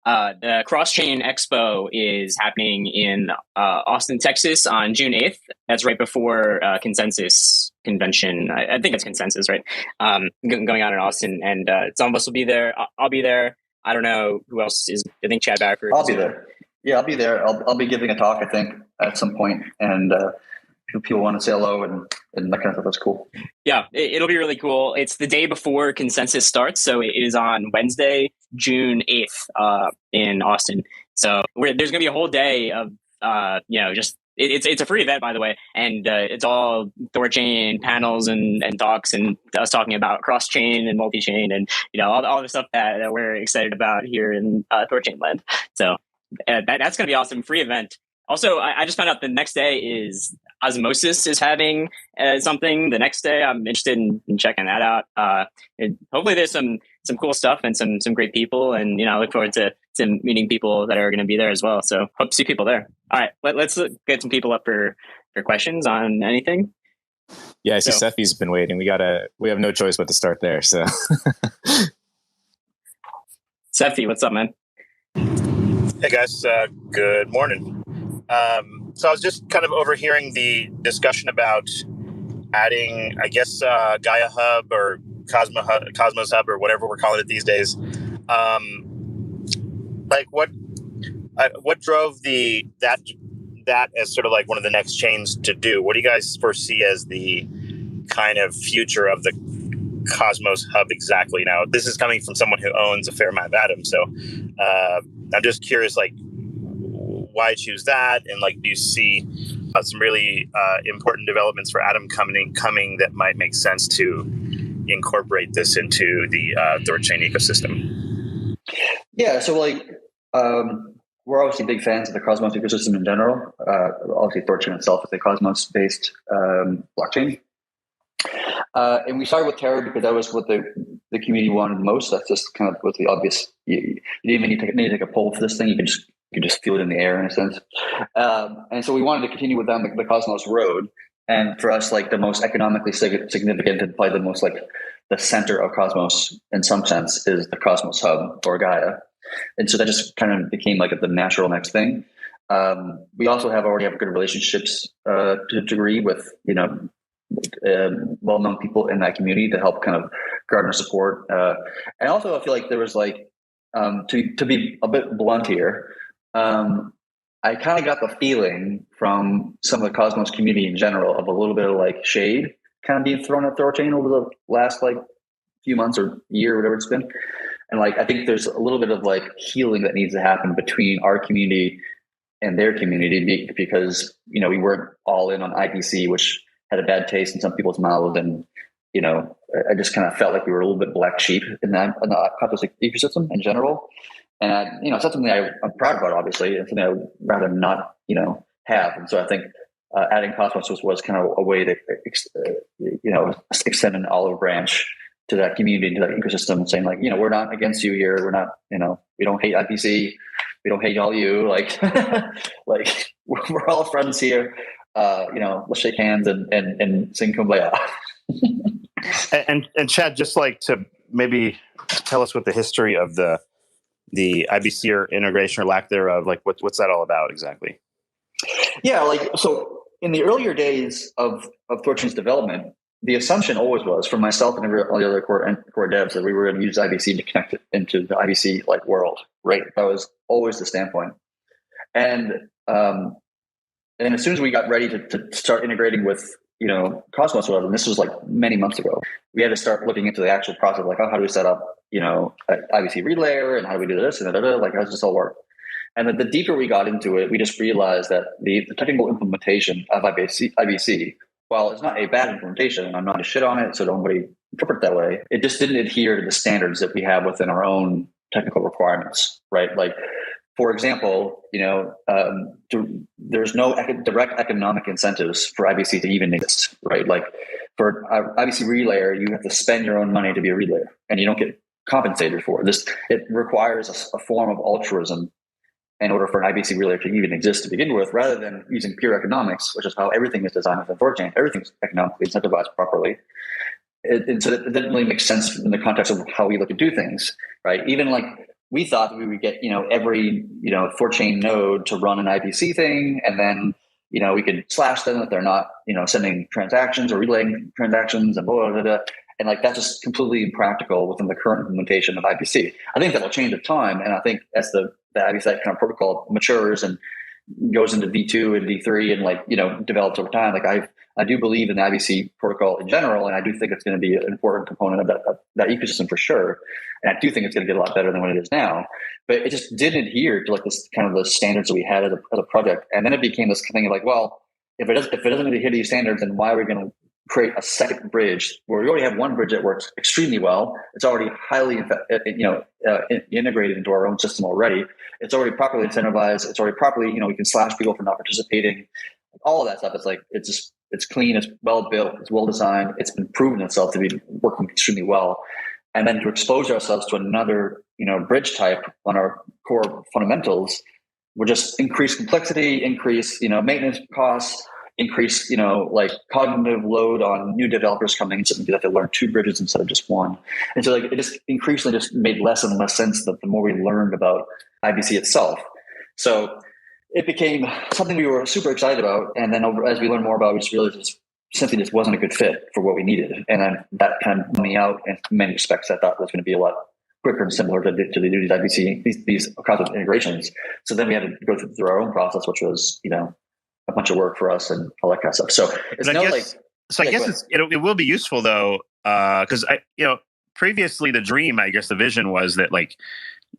The THORchain Expo is happening in Austin, Texas on June 8th. That's right before Consensus Convention. I think it's Consensus, right? Going on in Austin, and some of us will be there. I'll be there. I don't know who else is. I think Chad Barraford. I'll be there. Yeah, I'll be there. I'll be giving a talk, I think, at some point, and people want to say hello and that kind of stuff. That's cool. Yeah, it'll be really cool. It's the day before Consensus starts, so it is on Wednesday, June 8th, in Austin. So there's going to be a whole day of just it's a free event, by the way, and it's all THORchain panels and talks and us talking about cross-chain and multi-chain and all the stuff that we're excited about here in THORchain land. So that's going to be awesome. Free event. Also, I just found out the next day is Osmosis is having something the next day. I'm interested in checking that out. Hopefully there's some cool stuff and some great people, and I look forward to meeting people that are going to be there as well. So hope to see people there. All right, let's get some people up for questions on anything. Yeah, I see Sephi's been waiting. We have no choice but to start there. So Sephi, what's up, man? Hey guys, good morning. So I was just kind of overhearing the discussion about adding, I guess, Gaia Hub or Cosmos Hub or whatever we're calling it these days. Like what drove that as sort of like one of the next chains to do? What do you guys foresee as the kind of future of the Cosmos Hub exactly? Now, this is coming from someone who owns a fair amount of Atom, so I'm just curious, like, why choose that? And like, do you see some really important developments for Atom coming that might make sense to incorporate this into the THORchain ecosystem? Yeah, so like we're obviously big fans of the Cosmos ecosystem in general. Obviously, THORchain itself is a Cosmos-based blockchain. And we started with Terra because that was what the community wanted most. That's just kind of what the obvious. You didn't even need to take a poll for this thing. You can just feel it in the air in a sense. And so we wanted to continue with them the Cosmos road. And for us, like the most economically significant and probably the most like the center of Cosmos in some sense is the Cosmos Hub or Gaia. And so that just kind of became like the natural next thing. We also already have good relationships to a degree with well-known people in that community to help kind of garner support. And also I feel like there was like to be a bit blunt here. I kind of got the feeling from some of the Cosmos community in general of a little bit of like shade kind of being thrown at THORchain over the last like few months or year, whatever it's been. And like, I think there's a little bit of like healing that needs to happen between our community and their community because, we weren't all in on IPC, which had a bad taste in some people's mouths. And, I just kind of felt like we were a little bit black sheep in the Cosmos ecosystem in general. And, it's not something I'm proud about, obviously. It's something I would rather not, have. And so I think adding Cosmos was kind of a way to, extend an olive branch to that community, to that ecosystem, and saying like, we're not against you here. We're not, we don't hate IPC. We don't hate all you. Like, like we're all friends here. Let's shake hands and sing Kumbaya. And Chad, just like to maybe tell us what the history of the IBC or integration or lack thereof, like what's that all about exactly? Yeah, like so in the earlier days of THORChain's development, the assumption always was from myself and all the other core devs that we were going to use IBC to connect it into the IBC like world, right? That was always the standpoint. And as soon as we got ready to start integrating with Cosmos, or whatever, and this was like many months ago, we had to start looking into the actual process, like, how do we set up an IBC relayer, and how do we do this, and like, how does this all work? And the deeper we got into it, we just realized that the technical implementation of IBC, while it's not a bad implementation, and I'm not a shit on it, so nobody interpret it that way, it just didn't adhere to the standards that we have within our own technical requirements, right? Like, for example, there's no direct economic incentives for IBC to even exist, right? Like for IBC relayer, you have to spend your own money to be a relayer, and you don't get compensated for it. It requires a form of altruism in order for an IBC relayer to even exist to begin with, rather than using pure economics, which is how everything is designed within THORChain. Everything's economically incentivized properly. And so it didn't really make sense in the context of how we look to do things, right? Even like, we thought that we would get, every, THORChain node to run an IBC thing, and then, we could slash them if they're not, sending transactions or relaying transactions and blah, blah, blah, blah. And like, that's just completely impractical within the current implementation of IBC. I think that will change with time. And I think as the IBC kind of protocol matures and goes into V2 and V3 and like, develops over time, like I do believe in the IBC protocol in general, and I do think it's going to be an important component of that ecosystem for sure. And I do think it's going to get a lot better than what it is now. But it just didn't adhere to like this kind of the standards that we had as a project. And then it became this thing of like, well, if it doesn't adhere to these standards, then why are we going to create a second bridge where we already have one bridge that works extremely well? It's already highly integrated into our own system already. It's already properly incentivized. It's already properly, we can slash people for not participating. All of that stuff. It's like, it's clean, it's well built, it's well designed, it's been proven itself to be working extremely well. And then to expose ourselves to another, bridge type on our core fundamentals will just increase complexity, increase, maintenance costs, increase, like cognitive load on new developers coming in, so they have to learn two bridges instead of just one. And so like, it just increasingly just made less and less sense the more we learned about IBC itself. So it became something we were super excited about. And then as we learned more about it, we just realized it simply just wasn't a good fit for what we needed. And then that kind of blew me out in many respects. I thought it was going to be a lot quicker and simpler to do these IBC, these concept integrations. So then we had to go through our own process, which was, a bunch of work for us and all that kind of stuff. So it's I guess it will be useful though, because previously the dream, I guess the vision was that like,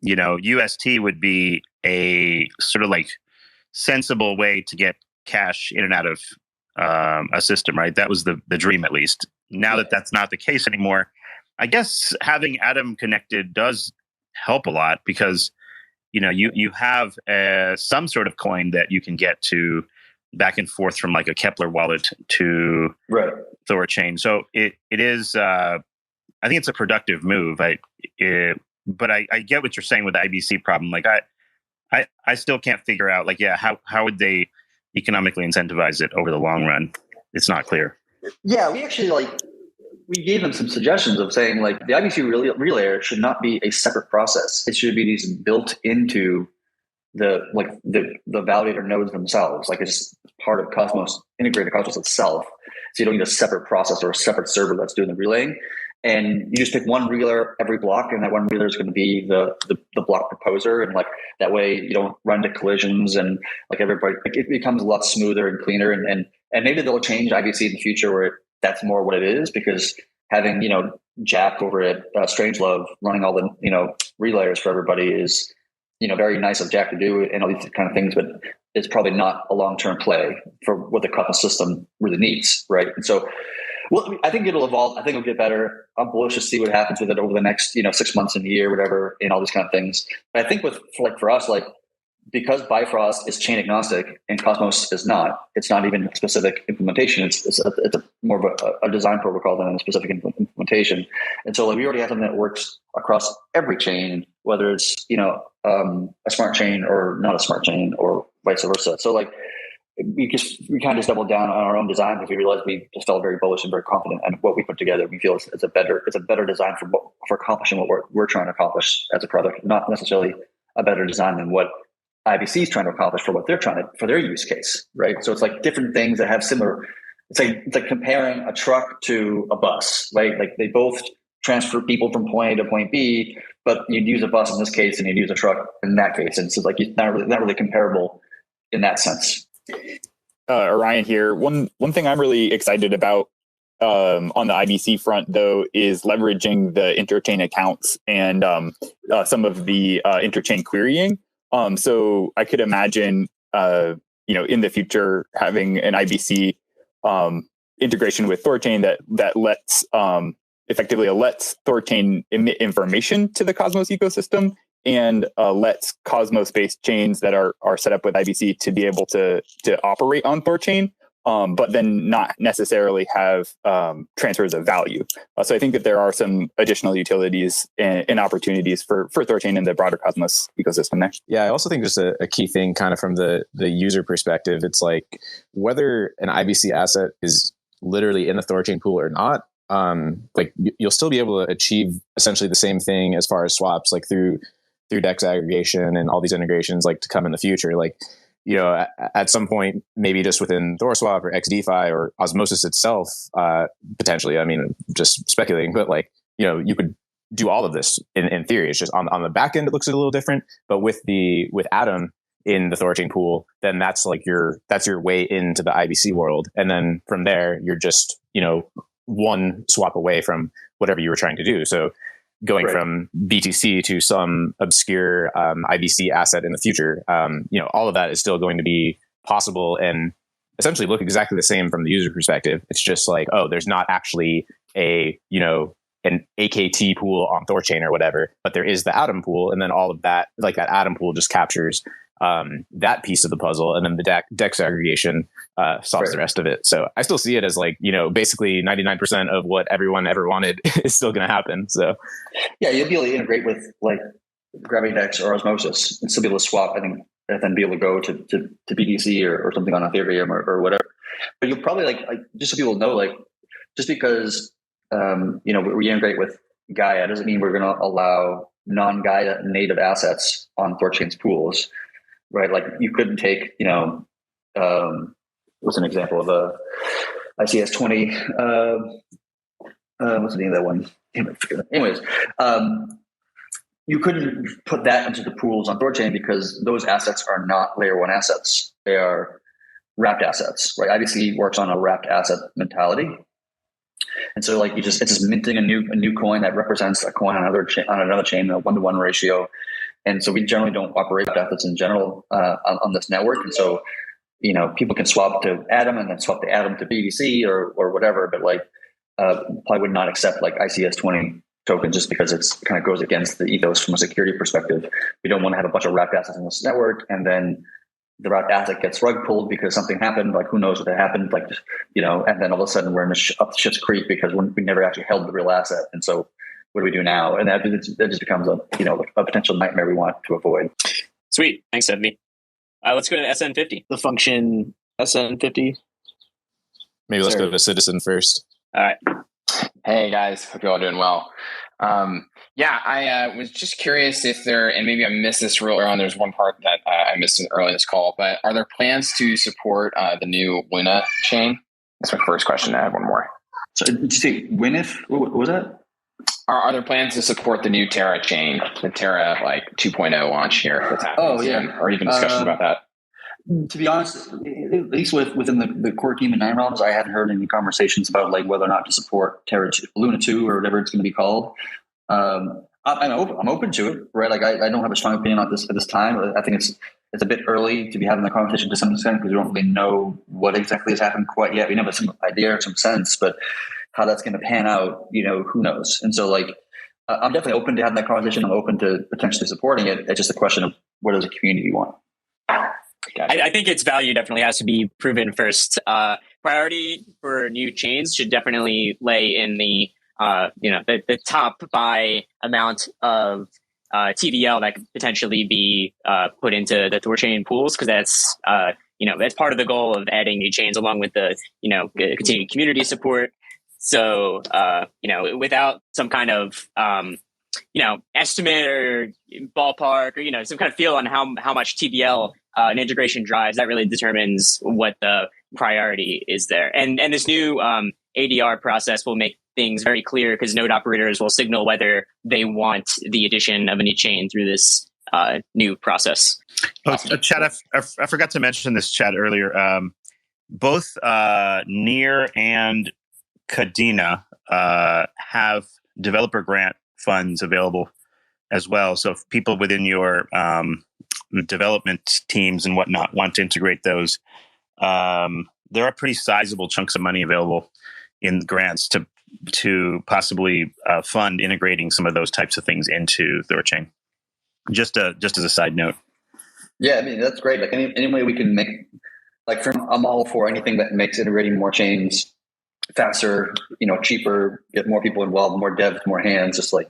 UST would be a sort of like sensible way to get cash in and out of a system, right? That was the dream, at least. Now that that's not the case anymore, I guess having Atom connected does help a lot, because you have some sort of coin that you can get to back and forth from like a Kepler wallet to THORChain. So it is I think it's a productive move. But I get what you're saying with the IBC problem. Like I still can't figure out like, how would they economically incentivize it over the long run? It's not clear. Yeah, we actually we gave them some suggestions of saying like the IBC relayer should not be a separate process. It should be these built into the validator nodes themselves. Like it's part of Cosmos, integrated Cosmos itself. So you don't need a separate process or a separate server that's doing the relaying. And you just pick one relayer every block, and that one relayer is going to be the block proposer, and like that way you don't run into collisions, and like everybody, like it becomes a lot smoother and cleaner. And maybe they'll change IBC in the future where that's more what it is, because having Jack over at Strangelove running all the relayers for everybody is very nice of Jack to do, and all these kind of things, but it's probably not a long-term play for what the Cosmos system really needs, right? And so. Well, I think it'll evolve. I think it'll get better. I'm bullish to see what happens with it over the next, 6 months and a year, whatever, and all these kind of things. But I think for us, because Bifrost is chain agnostic and Cosmos is not, it's not even a specific implementation. It's more of a design protocol than a specific implementation. And so we already have something that works across every chain, whether it's, a smart chain or not a smart chain or vice versa. So we kind of just doubled down on our own design because we realized we just felt very bullish and very confident in what we put together. We feel it's a better design for accomplishing what we're trying to accomplish as a product, not necessarily a better design than what IBC is trying to accomplish for what they're for their use case, right? So it's like different things that have similar. It's like comparing a truck to a bus, right? Like they both transfer people from point A to point B, but you'd use a bus in this case and you'd use a truck in that case, and so like it's not really comparable in that sense. Orion here. One thing I'm really excited about on the IBC front, though, is leveraging the interchain accounts and some of the interchain querying. So I could imagine, in the future having an IBC integration with THORChain that lets effectively lets THORChain emit information to the Cosmos ecosystem and lets Cosmos-based chains that are set up with IBC to be able to operate on THORChain, but then not necessarily have transfers of value. So I think that there are some additional utilities and opportunities for THORChain in the broader Cosmos ecosystem there. Yeah, I also think just a key thing kind of from the user perspective, it's like whether an IBC asset is literally in the THORChain pool or not, like you'll still be able to achieve essentially the same thing as far as swaps, like through DEX aggregation and all these integrations like to come in the future. Like, at some point, maybe just within THORSwap or XDeFi or Osmosis itself, potentially, I mean, just speculating, but like, you could do all of this in theory. It's just on the back end, it looks a little different, but with Atom in the THORChain pool, then that's your way into the IBC world. And then from there, you're just, one swap away from whatever you were trying to do. So going from BTC to some obscure IBC asset in the future, all of that is still going to be possible and essentially look exactly the same from the user perspective. It's just like, oh, there's not actually an AKT pool on THORChain or whatever, but there is the Atom pool, and then all of that, like that Atom pool, just captures that piece of the puzzle, and then the DEX aggregation solves the rest of it. So I still see it as like, basically 99% of what everyone ever wanted is still going to happen. So yeah, you'll be able to integrate with like Gravity DEX or Osmosis and still be able to swap, I think, and then be able to go to BTC or something on Ethereum or whatever. But you'll probably like just so people know, like just because we integrate with Gaia doesn't mean we're going to allow non-Gaia native assets on THORChain's pools. Right, like you couldn't take, what's an example of a ICS20? What's the name of that one? Anyways, you couldn't put that into the pools on THORChain because those assets are not layer one assets; they are wrapped assets. Right, IBC works on a wrapped asset mentality, and so like it's just minting a new coin that represents a coin on another chain, a 1-to-1 ratio. And so we generally don't operate assets in general on this network. And so, people can swap to Atom and then swap the Atom to BTC or whatever, but like probably would not accept like ICS20 token just because it's kind of goes against the ethos from a security perspective. We don't want to have a bunch of wrapped assets in this network, and then the wrapped asset gets rug pulled because something happened. Like who knows what happened? Like and then all of a sudden we're up the shit's creek because we never actually held the real asset, and so. What do we do now? And that just becomes a potential nightmare we want to avoid. Sweet. Thanks, Edvi. Let's go to SN50. The function SN50. Maybe let's go to Citizen first. All right. Hey guys, hope you're all doing well. I was just curious if and maybe I missed this real early on. There's one part that I missed early in this call, but are there plans to support the new Luna chain? That's my first question. I have one more. So did you say WinIF? What was that? Are there plans to support the new Terra chain, the Terra 2.0 launch here that's happening? Oh, yeah. Or even discussions about that? To be honest, at least within the core team in Nine Realms, I haven't heard any conversations about like whether or not to support Luna 2 or whatever it's going to be called. I'm open to it, right? Like I don't have a strong opinion on this at this time. I think it's a bit early to be having the conversation to some extent because we don't really know what exactly has happened quite yet. We have some idea or some sense, but how that's going to pan out, who knows? And so like, I'm definitely open to having that conversation. I'm open to potentially supporting it. It's just a question of what does the community want? I think its value definitely has to be proven first. Priority for new chains should definitely lay in the top by amount of TVL that could potentially be put into the THORChain pools, because that's that's part of the goal of adding new chains, along with the continued community support. So without some kind of estimate or ballpark or some kind of feel on how much TVL an integration drives, that really determines what the priority is there. And this new ADR process will make things very clear, because node operators will signal whether they want the addition of a new chain through this new process. Chad, I forgot to mention this, Chad, earlier. Both Near and Kadena have developer grant funds available as well. So if people within your development teams and whatnot want to integrate those, there are pretty sizable chunks of money available in grants to possibly fund integrating some of those types of things into THORChain. Just as a side note. Yeah, I mean, that's great. Like any way we can make, I'm all for anything that makes integrating more chains faster, cheaper, get more people involved, more devs, more hands. Just we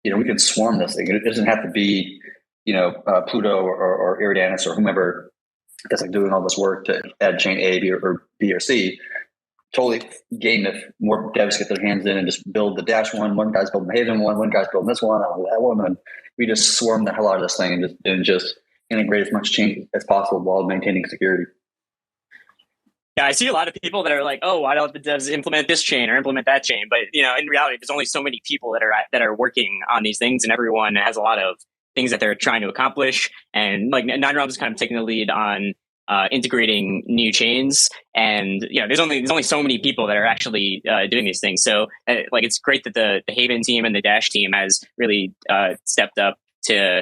can swarm this thing. It doesn't have to be, Pluto or Iridanus or whomever that's doing all this work to add chain A, B, or C. Totally game if more devs get their hands in and just build the Dash one guy's building the Haven one guy's building this one, that one, and we just swarm the hell out of this thing and just integrate as much change as possible while maintaining security. Yeah, I see a lot of people that are like, "Oh, why don't the devs implement this chain or implement that chain?" But in reality, there's only so many people that are working on these things, and everyone has a lot of things that they're trying to accomplish. And Nine Realms is kind of taking the lead on integrating new chains, and there's only so many people that are actually doing these things. So it's great that the Haven team and the Dash team has really stepped up to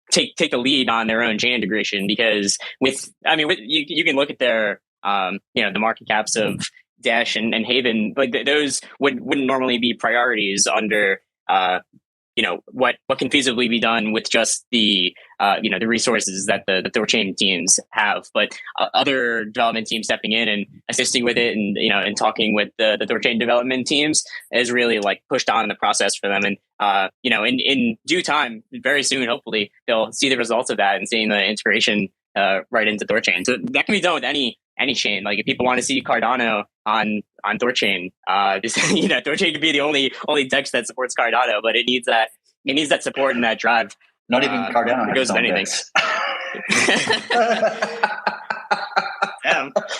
take the lead on their own chain integration, because you can look at their the market caps of Dash and Haven, those wouldn't normally be priorities under what can feasibly be done with just the the resources that the THORChain teams have. But other development teams stepping in and assisting with it, and talking with the THORChain development teams has really pushed on the process for them. And in due time, very soon, hopefully, they'll see the results of that and seeing the integration right into THORChain. So that can be done with any chain. If people want to see Cardano on THORChain, THORChain could be the only text that supports Cardano, but it needs that support and that drive. Not even Cardano goes with anything.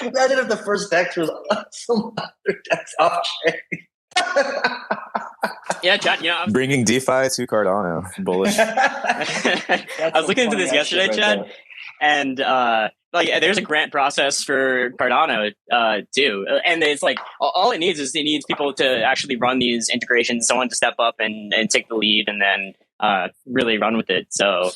Imagine if the first DEX was some other DEX off chain. Yeah, Chad, bringing DeFi to Cardano. Bullish. I was looking into this yesterday, Chad, and there's a grant process for Cardano too, and it's all it needs people to actually run these integrations, someone to step up and take the lead, and then really run with it. So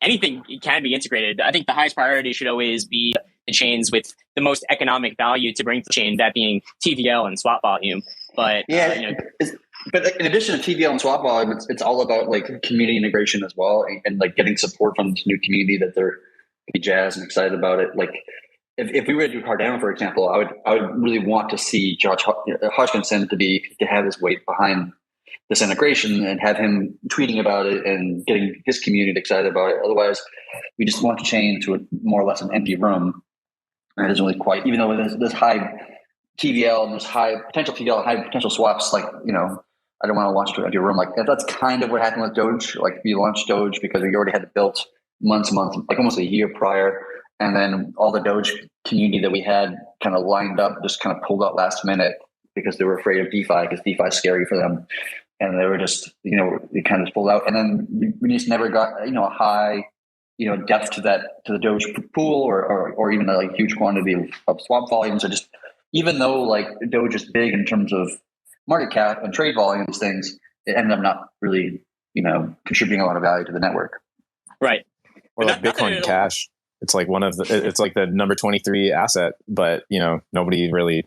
anything can be integrated. I think the highest priority should always be the chains with the most economic value to bring to the chain, that being TVL and swap volume. But but in addition to TVL and swap volume, it's all about community integration as well, and getting support from this new community that they're jazzed and excited about it. If we were to do Cardano, for example, I would really want to see Josh Hodgkinson to have his weight behind this integration and have him tweeting about it and getting his community excited about it. Otherwise, we just want to chain to more or less an empty room. And it isn't really quite, even though there's high TVL and there's high potential TVL, high potential swaps, I don't want to launch to an empty room. That's kind of what happened with Doge. We launched Doge because we already had it built months, almost a year prior. And then all the Doge community that we had kind of lined up, just kind of pulled out last minute because they were afraid of DeFi, because DeFi is scary for them. And they were just, they kind of just pulled out. And then we just never got, a high, depth to the Doge pool or even a huge quantity of swap volumes. Or just, even though Doge is big in terms of market cap and trade volumes, things, it ended up not really, contributing a lot of value to the network. Right. Or Bitcoin Cash. It's it's the number 23 asset, but nobody really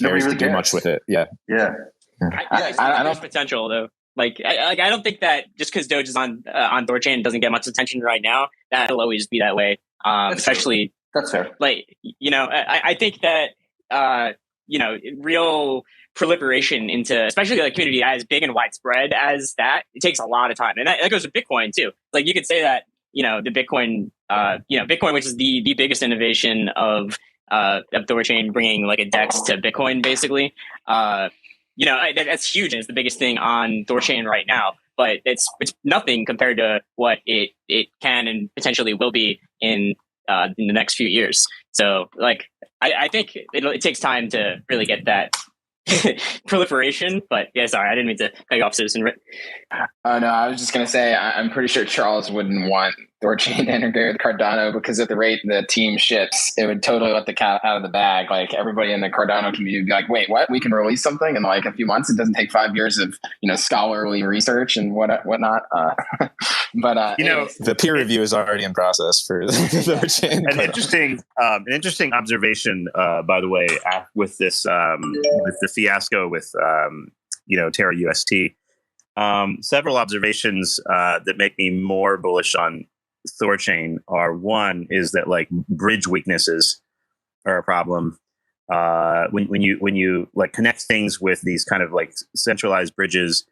cares to do much with it. Yeah. Yeah. I think there's potential though. I don't think that just because Doge is on THORChain doesn't get much attention right now, that'll always be that way. Especially that's fair. I think that real proliferation into, especially a community as big and widespread as that, it takes a lot of time, and that goes with Bitcoin too. You could say that the Bitcoin, Bitcoin, which is the biggest innovation of THORChain, bringing like a DEX to Bitcoin, basically. That's huge, and it's the biggest thing on THORChain right now. But it's nothing compared to what it can and potentially will be in the next few years. So, like, I think it takes time to really get that proliferation. But yeah, sorry, I didn't mean to cut you off, Citizen. No, I was just going to say, I'm pretty sure Charles wouldn't want THORChain to integrate with Cardano, because at the rate the team ships, it would totally let the cat out of the bag. Like, everybody in the Cardano community would be like, wait, what? We can release something in like a few months? It doesn't take 5 years of, scholarly research and whatnot. But the peer review is already in process for THORChain. An interesting observation, by the way, with this, with the fiasco with, Terra UST. Several observations that make me more bullish on THORChain are: one is that like bridge weaknesses are a problem. When you like connect things with these kind of like centralized bridges,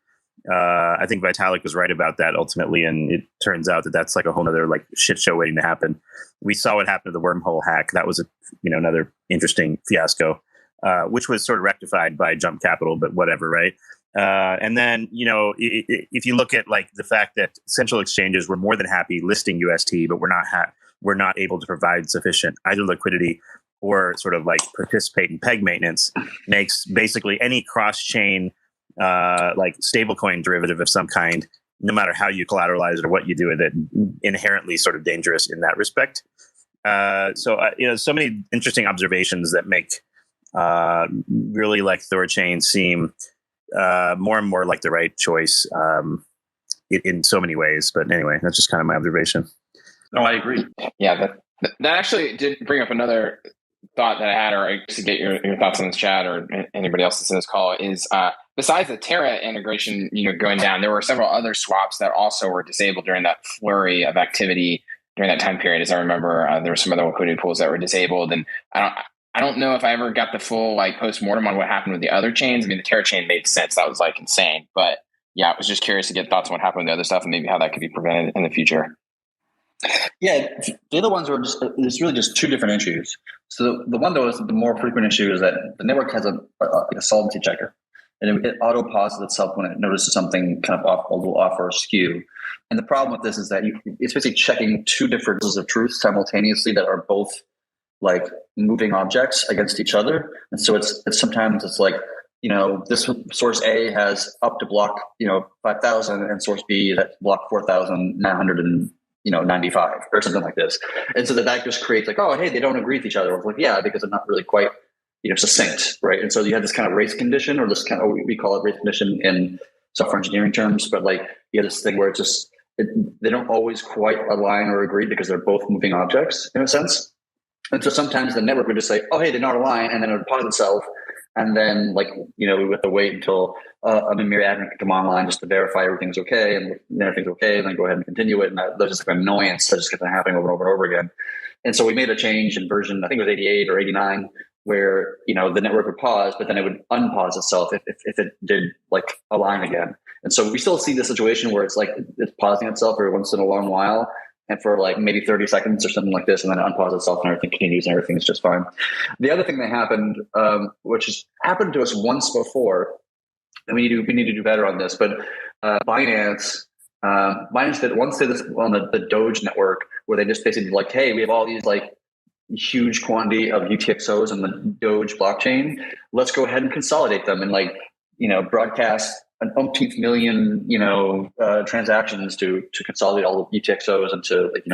I think Vitalik was right about that ultimately, and it turns out that that's like a whole other like shit show waiting to happen. We saw what happened to the wormhole hack. That was another interesting fiasco, which was sort of rectified by Jump Capital, but whatever, right? And then, if you look at like the fact that central exchanges were more than happy listing UST, but we're not able to provide sufficient either liquidity or sort of like participate in peg maintenance, makes basically any cross-chain like stablecoin derivative of some kind, no matter how you collateralize it or what you do with it, inherently sort of dangerous in that respect. So many interesting observations that make really like THORChain seem more and more like the right choice in so many ways. But anyway, that's just kind of my observation. No, I agree. Yeah, that actually did bring up another thought that I had, or to get your thoughts on this chat or anybody else that's in this call, is besides the Terra integration, going down, there were several other swaps that also were disabled during that flurry of activity during that time period. As I remember, there were some other liquidity pools that were disabled, and I don't know if I ever got the full like post-mortem on what happened with the other chains. I mean, the Terra chain made sense. That was like insane. But yeah, I was just curious to get thoughts on what happened with the other stuff and maybe how that could be prevented in the future. Yeah, the other ones were it's really just two different issues. So the one that was the more frequent issue is that the network has a solvency checker, and it auto pauses itself when it notices something kind of a little off or askew. And the problem with this is that it's basically checking two different sources of truth simultaneously that are both like moving objects against each other. And so it's sometimes it's like, this source A has up to block, 5,000, and source B is at block 4,995 or something like this. And so that just creates like, oh, hey, they don't agree with each other. It's like, yeah, because they're not really quite, succinct, right? And so you have this kind of race condition, or this kind of, we call it race condition in software engineering terms, but like you have this thing where they don't always quite align or agree because they're both moving objects in a sense. And so sometimes the network would just say, oh, hey, they're not aligned, and then it would pause itself. And then, like, we would have to wait until a Mimir admin could come online just to verify everything's okay, and then everything's okay, and then go ahead and continue it. And that's just like an annoyance that just kept happening over and over and over again. And so we made a change in version, I think it was 88 or 89, where, the network would pause, but then it would unpause itself if it did like align again. And so we still see the situation where it's like it's pausing itself every once in a long while, and for like maybe 30 seconds or something like this, and then it unpauses itself and everything continues and everything is just fine. The other thing that happened, which has happened to us once before, and we need to do better on this, but Binance did once did this on the Doge network, where they just basically like, hey, we have all these like huge quantity of UTXOs on the Doge blockchain. Let's go ahead and consolidate them and like, broadcast an umpteenth million, transactions to consolidate all the UTXOs into like,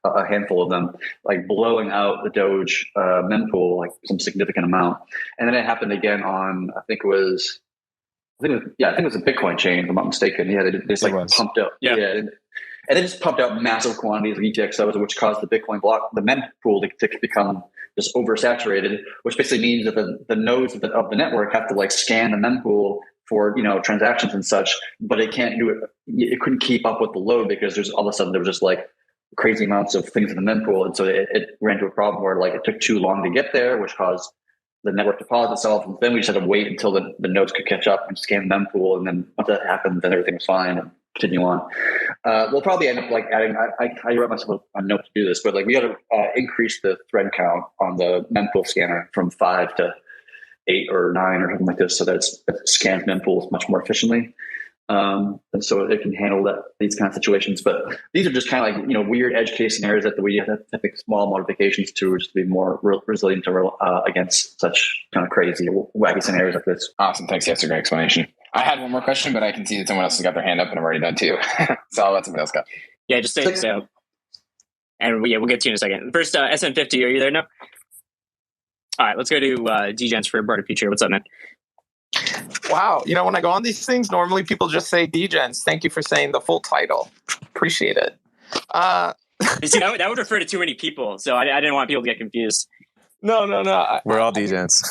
a handful of them, like blowing out the Doge mempool, like some significant amount. And then it happened again on, I think it was a Bitcoin chain, if I'm not mistaken. Yeah, they just like pumped up. Yeah. And they just pumped out massive quantities of UTXOs, which caused the Bitcoin block, the mempool to become just oversaturated, which basically means that the nodes of the network have to like scan the mempool for transactions and such, but it can't do it. It couldn't keep up with the load because there's all of a sudden there was just like crazy amounts of things in the mempool, and so it ran into a problem where like it took too long to get there, which caused the network to pause itself. And then we just had to wait until the nodes could catch up and scan the mempool, and then once that happened, then everything was fine and continue on. We'll probably end up like adding. I wrote myself a note to do this, but like we got to increase the thread count on the mempool scanner from 5 to 8 or 9 or something like this, so that it scans mempools much more efficiently. And so it can handle these kind of situations. But these are just kind of like, weird edge case scenarios that we have to make small modifications to just to be more resilient against such kind of crazy, wacky scenarios like this. Awesome. Thanks. Yeah, that's a great explanation. I had one more question, but I can see that someone else has got their hand up and I'm already done too. So I'll let somebody else go. Yeah, just say so. And we'll get to you in a second. First, SN50, are you there now? All right, let's go to DGens for Brighter Future. What's up, man? Wow. When I go on these things, normally people just say DGens. Thank you for saying the full title. Appreciate it. You see, that would refer to too many people, so I didn't want people to get confused. No. We're all DGens.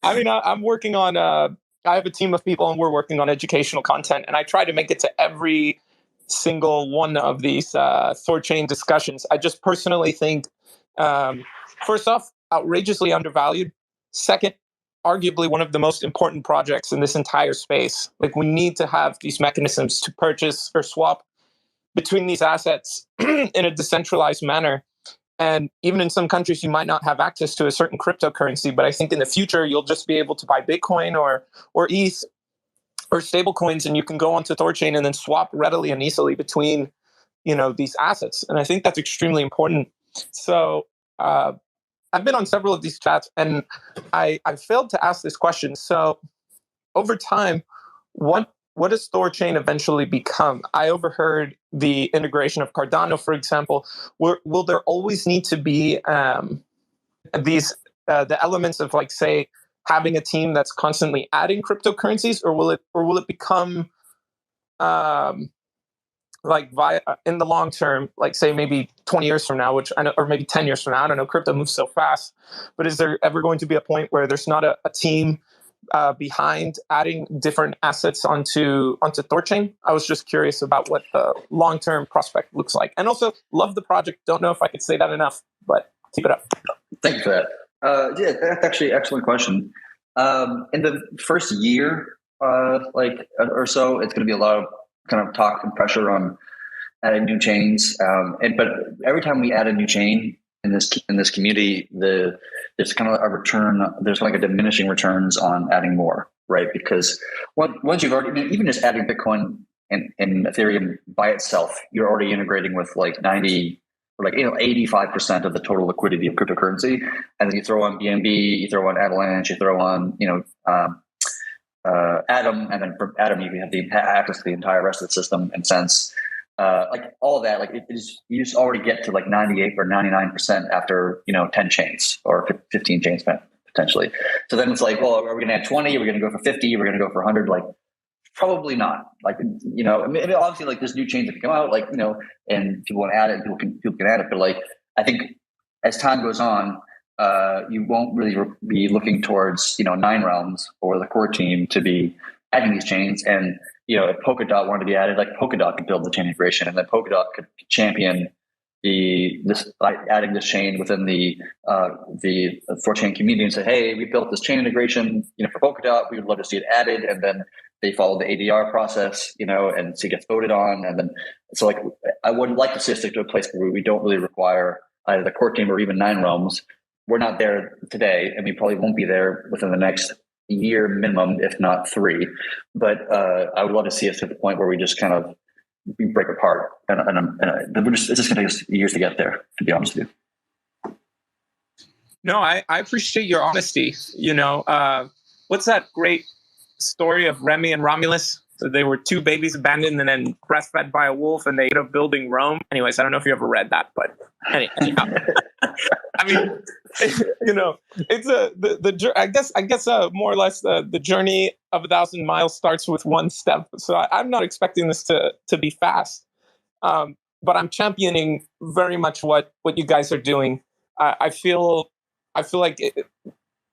I'm working on, I have a team of people and we're working on educational content, and I try to make it to every single one of these THORChain discussions. I just personally think, first off, outrageously undervalued. Second, arguably one of the most important projects in this entire space. Like, we need to have these mechanisms to purchase or swap between these assets in a decentralized manner. And even in some countries, you might not have access to a certain cryptocurrency, but I think in the future, you'll just be able to buy Bitcoin or ETH or stable coins, and you can go onto THORChain and then swap readily and easily between, these assets. And I think that's extremely important. So I've been on several of these chats, and I failed to ask this question. So over time, what does THORChain eventually become? I overheard the integration of Cardano, for example. Will there always need to be these the elements of, like, say, having a team that's constantly adding cryptocurrencies, or will it become in the long term, like, say, maybe 20 years from now, which I know, or maybe 10 years from now, I don't know, crypto moves so fast, but is there ever going to be a point where there's not a team behind adding different assets onto THORChain? I was just curious about what the long-term prospect looks like. And also, love the project. Don't know if I could say that enough, but keep it up. Thank you for that. Yeah, that's actually an excellent question. In the first year, or so, it's going to be a lot of kind of talk and pressure on adding new chains. But every time we add a new chain in this community, there's kind of a return. There's like a diminishing returns on adding more, right? Because once you've already, even just adding Bitcoin and Ethereum by itself, you're already integrating with like 90 or like 85% of the total liquidity of cryptocurrency. And then you throw on BNB, you throw on Avalanche, you throw on Atom, and then from Atom you have the access to the entire rest of the system. And since like all of that, like you just already get to like 98 or 99% after 10 chains or 15 chains potentially. So then it's like, well, are we going to add 20? Are we going to go for 50? Are we going to go for 100? Like, probably not. Like, I mean, obviously, like, there's new chains that come out, like, and people want to add it, and people can add it. But like, I think as time goes on, you won't really be looking towards 9 realms or the core team to be adding these chains. And if Polkadot wanted to be added, like, Polkadot could build the chain integration, and then Polkadot could champion adding this chain within the THORChain community and say, hey, we built this chain integration, for Polkadot, we would love to see it added, and then they follow the ADR process, and so it gets voted on, and then so like I would like to see us stick to a place where we don't really require either the core team or even 9 realms. We're not there today, and we probably won't be there within the next year minimum, if not 3. But I would love to see us to the point where we just kind of break apart, and it's just going to take us years to get there, to be honest with you. No, I appreciate your honesty. What's that great story of Remy and Romulus? So they were 2 babies abandoned and then breastfed by a wolf, and they ended up building Rome. Anyways, I don't know if you ever read that, but anyhow. I mean, it's I guess more or less the journey of 1,000 miles starts with 1 step. So I'm not expecting this to be fast, but I'm championing very much what you guys are doing. I feel like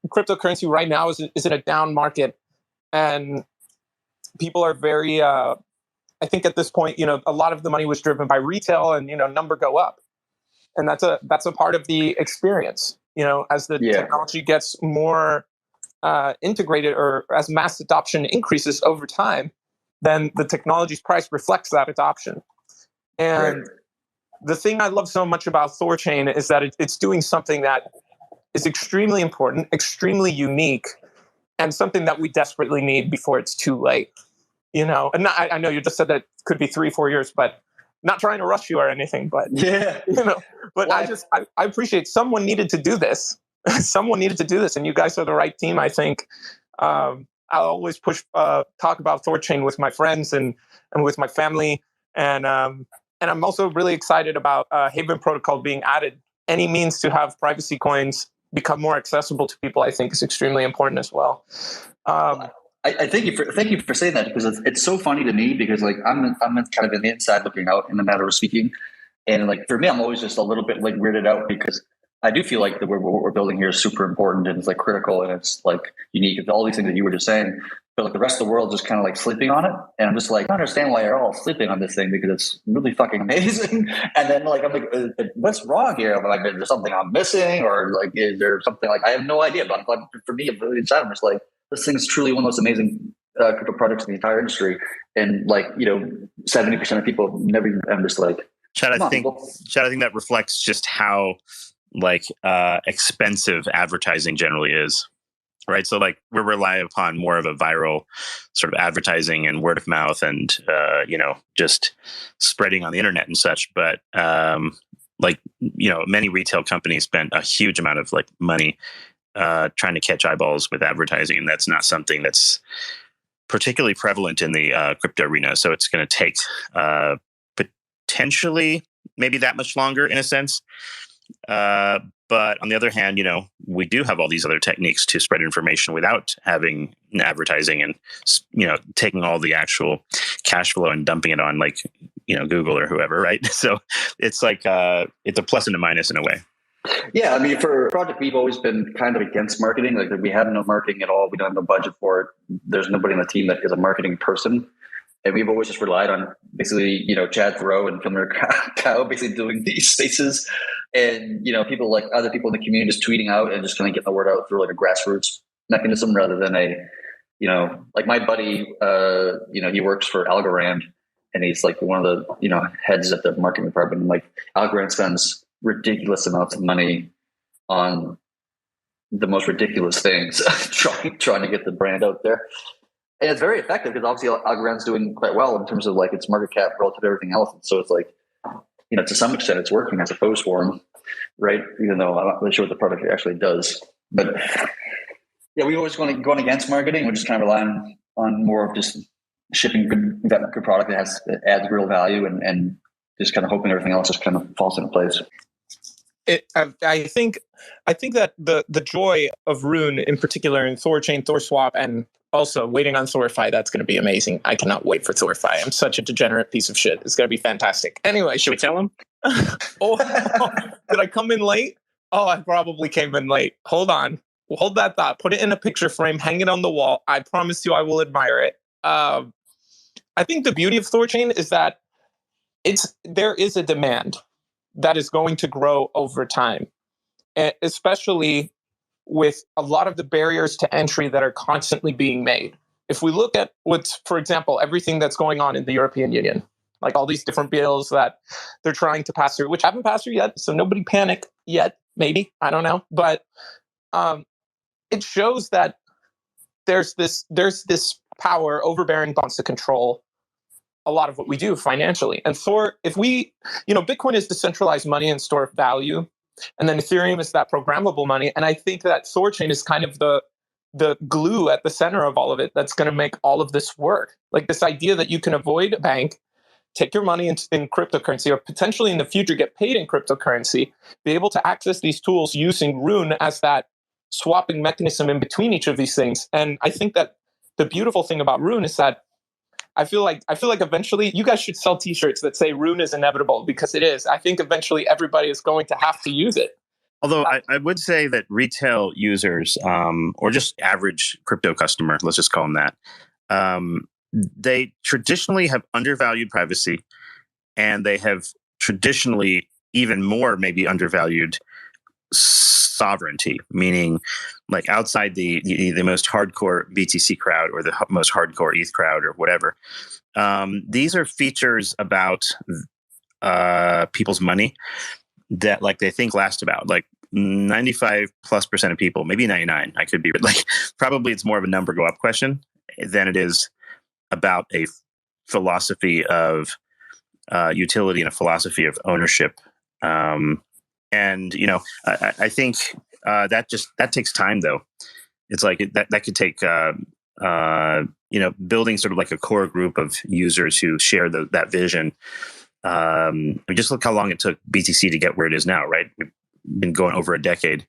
cryptocurrency right now is in a down market, and people are very. I think at this point, a lot of the money was driven by retail, and number go up. And that's a part of the experience, as the technology gets more integrated, or as mass adoption increases over time, then the technology's price reflects that adoption. And the thing I love so much about THORChain is that it's doing something that is extremely important, extremely unique, and something that we desperately need before it's too late. And I know you just said that could be 3-4 years, but not trying to rush you or anything. But but I appreciate someone needed to do this. Someone needed to do this, and you guys are the right team. I think I'll always talk about THORChain with my friends and with my family, and I'm also really excited about Haven Protocol being added. Any means to have privacy coins become more accessible to people, I think, is extremely important as well. I thank you for saying that, because it's so funny to me, because like I'm kind of in the inside looking out, in the matter of speaking, and like for me, I'm always just a little bit like weirded out, because I do feel like what we're building here is super important, and it's like critical, and it's like unique, and all these things that you were just saying. But like the rest of the world just kind of like sleeping on it, and I'm just like, I don't understand why you're all sleeping on this thing, because it's really fucking amazing. And then like I'm like, what's wrong here? I'm like, is there something I'm missing, or like is there something like I have no idea? But like, for me, inside I'm just like, this thing is truly one of the most amazing crypto projects in the entire industry, and like 70% of people never even. I'm just like, Chad, I think that reflects just how like expensive advertising generally is. Right. So like we're relying upon more of a viral sort of advertising and word of mouth and, just spreading on the internet and such. But many retail companies spend a huge amount of like money trying to catch eyeballs with advertising. And that's not something that's particularly prevalent in the crypto arena. So it's going to take potentially maybe that much longer in a sense. But on the other hand, we do have all these other techniques to spread information without having advertising and, taking all the actual cash flow and dumping it on like, Google or whoever, right? So it's like, it's a plus and a minus in a way. Yeah. I mean, for a project, we've always been kind of against marketing. Like we have no marketing at all. We don't have no budget for it. There's nobody on the team that is a marketing person. And we've always just relied on basically, Chad THOReau and Filmer Cow basically doing these spaces. And, people like other people in the community just tweeting out and just kind of getting the word out through like a grassroots mechanism rather than like my buddy, he works for Algorand, and he's like one of the, heads at the marketing department. And like Algorand spends ridiculous amounts of money on the most ridiculous things, trying to get the brand out there. And it's very effective because obviously Algorand's doing quite well in terms of like its market cap relative to everything else. And so it's like, to some extent it's working as a post for them, right? Even though I'm not really sure what the product actually does. But yeah, we've always gone against marketing. We're just kind of relying on more of just shipping good product that adds real value and just kind of hoping everything else just kind of falls into place. I think that the joy of Rune in particular, in THORChain, THORSwap, and also waiting on THORify, that's going to be amazing. I cannot wait for THORify. I'm such a degenerate piece of shit. It's going to be fantastic. Anyway, should we tell him? Did I come in late? Oh, I probably came in late. Hold on. Hold that thought. Put it in a picture frame. Hang it on the wall. I promise you I will admire it. I think the beauty of THORChain is that there is a demand that is going to grow over time, and especially with a lot of the barriers to entry that are constantly being made. If we look at for example, everything that's going on in the European Union, like all these different bills that they're trying to pass through, which haven't passed through yet, so nobody panic yet, maybe, I don't know. But it shows that there's this power overbearing wants to control a lot of what we do financially. And Bitcoin is decentralized money and store of value. And then Ethereum is that programmable money. And I think that THORChain is kind of the glue at the center of all of it that's going to make all of this work. Like this idea that you can avoid a bank, take your money in cryptocurrency, or potentially in the future get paid in cryptocurrency, be able to access these tools using Rune as that swapping mechanism in between each of these things. And I think that the beautiful thing about Rune is that I feel like eventually you guys should sell t-shirts that say Rune is inevitable, because it is. I think eventually everybody is going to have to use it. Although I would say that retail users, or just average crypto customer, let's just call them that, they traditionally have undervalued privacy, and they have traditionally even more maybe undervalued sovereignty, meaning like outside the most hardcore BTC crowd or the most hardcore ETH crowd or whatever, these are features about people's money that like they think last about like 95+% of people, maybe 99, I could be, but like probably it's more of a number go up question than it is about a philosophy of utility and a philosophy of ownership. And you know, I think that takes time though. It's like that could take you know, building sort of like a core group of users who share that vision. Just look how long it took BTC to get where it is now, right? We've been going over a decade.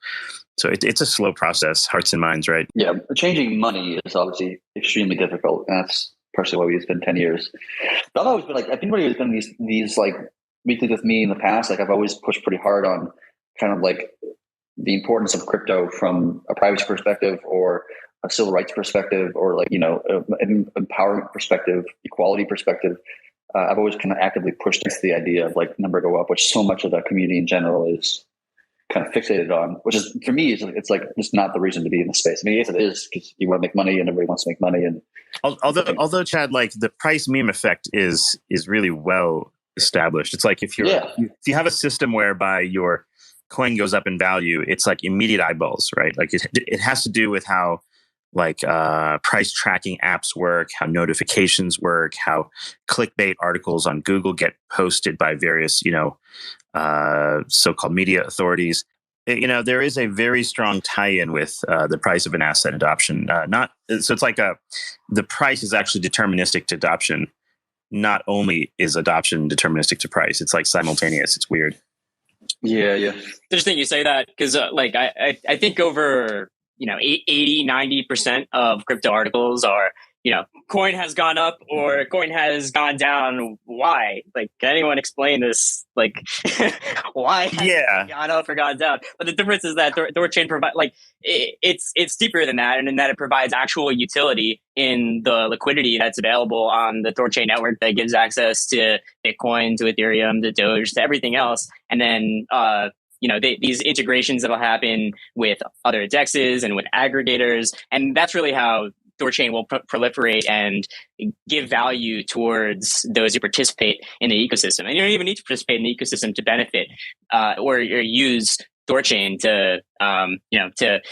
So it's a slow process, hearts and minds, right? Yeah, changing money is obviously extremely difficult. And that's personally why we spent 10 years. But I've always been like, I think anybody who's done these like meetings with me in the past, like I've always pushed pretty hard on kind of like the importance of crypto from a privacy perspective or a civil rights perspective or like, you know, an empowerment perspective, equality perspective. I've always kind of actively pushed against the idea of like number go up, which so much of the community in general is kind of fixated on, which is for me, it's like it's not the reason to be in the space. I mean, yes, it is because you want to make money and everybody wants to make money. And although Chad, like the price meme effect is really well established. It's like if you have a system whereby your coin goes up in value, it's like immediate eyeballs, right? Like it has to do with how like price tracking apps work, how notifications work, how clickbait articles on Google get posted by various, you know, so-called media authorities. You know, there is a very strong tie-in with the price of an asset adoption. So it's like the price is actually deterministic to adoption. Not only is adoption deterministic to price, it's like simultaneous. It's weird. Yeah. Interesting you say that because like I think over, you know, 80-90% of crypto articles are, you know, coin has gone up or coin has gone down. Why? Like, can anyone explain this? Like, why has it gone up or gone down? But the difference is that THORChain provide like it's deeper than that, and in that it provides actual utility in the liquidity that's available on the THORChain network that gives access to Bitcoin, to Ethereum, to Doge, to everything else, and then you know, these integrations that'll happen with other dexes and with aggregators. And that's really how THORChain will proliferate and give value towards those who participate in the ecosystem. And you don't even need to participate in the ecosystem to benefit or use THORChain to, you know, to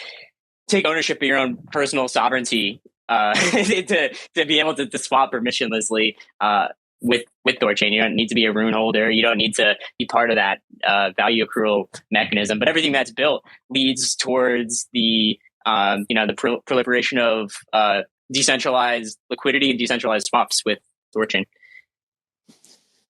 take ownership of your own personal sovereignty, to be able to swap permissionlessly with THORChain. You don't need to be a rune holder. You don't need to be part of that value accrual mechanism. But everything that's built leads towards the you know, the proliferation of decentralized liquidity and decentralized swaps with THORChain.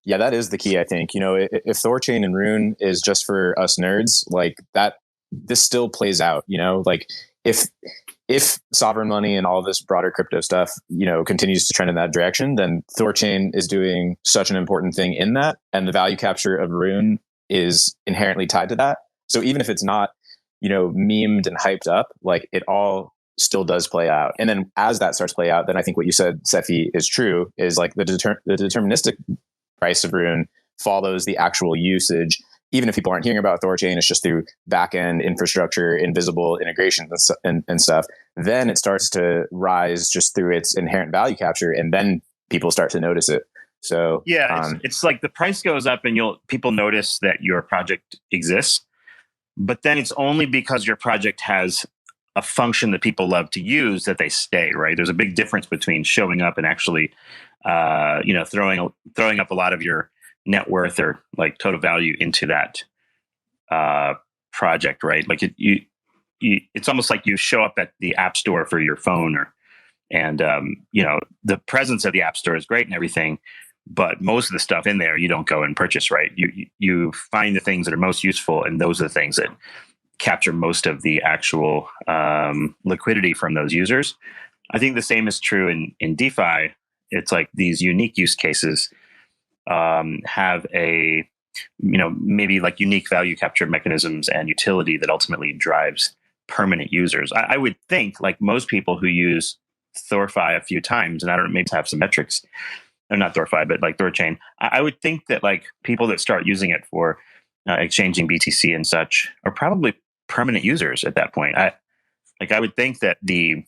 Yeah, that is the key, I think. You know, if THORChain and Rune is just for us nerds, like that, this still plays out, you know, like if sovereign money and all this broader crypto stuff, you know, continues to trend in that direction, then THORChain is doing such an important thing in that. And the value capture of Rune is inherently tied to that. So even if it's not, you know, memed and hyped up, like it all still does play out. And then as that starts to play out, then I think what you said, Sefi, is true, is like the deterministic price of Rune follows the actual usage. Even if people aren't hearing about THORChain, it's just through back-end infrastructure, invisible integrations and stuff. Then it starts to rise just through its inherent value capture, and then people start to notice it. So yeah, it's like the price goes up, and people notice that your project exists, but then it's only because your project has a function that people love to use that they stay. Right? There's a big difference between showing up and actually, you know, throwing up a lot of your net worth or like total value into that project, right? Like it's almost like you show up at the app store for your phone, and you know, the presence of the app store is great and everything, but most of the stuff in there you don't go and purchase, right? You find the things that are most useful, and those are the things that capture most of the actual liquidity from those users. I think the same is true in DeFi. It's like these unique use cases have a, you know, maybe like unique value capture mechanisms and utility that ultimately drives permanent users. I would think like most people who use THORFi a few times, and I don't know, maybe have some metrics, or not THORFi, but like THORChain, I would think that like people that start using it for exchanging BTC and such are probably permanent users at that point. I would think that the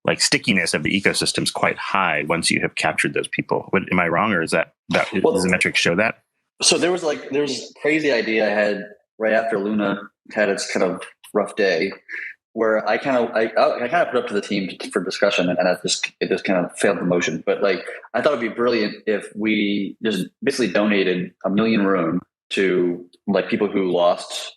like stickiness of the ecosystem is quite high once you have captured those people. Am I wrong, or is that does the metrics show that? So there was a crazy idea I had right after Luna had its kind of rough day, where I kind of put up to the team for discussion, and it just kind of failed the motion. But like, I thought it'd be brilliant if we just basically donated 1 million Rune to like people who lost,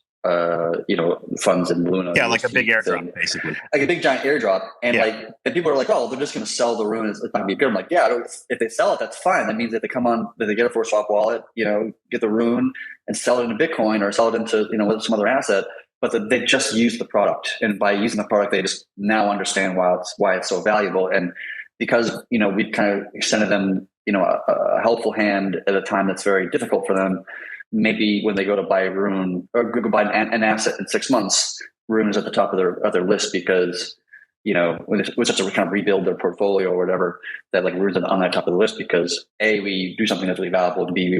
funds in Luna. Yeah, like a big airdrop, basically. Like a big giant airdrop, and and people are like, oh, they're just going to sell the Rune. It's not going to be good. I'm like, yeah, if they sell it, that's fine. That means that they get a ForceSwap wallet, get the Rune and sell it into Bitcoin or sell it into some other asset. But they just use the product, and by using the product, they just now understand why it's so valuable. And because we kind of extended them a helpful hand at a time that's very difficult for them. Maybe when they go to buy Rune or go buy an asset in 6 months, Rune is at the top of their list because when it was just to kind of rebuild their portfolio or whatever, that like Rune's on that top of the list because A, we do something that's really valuable, and B, we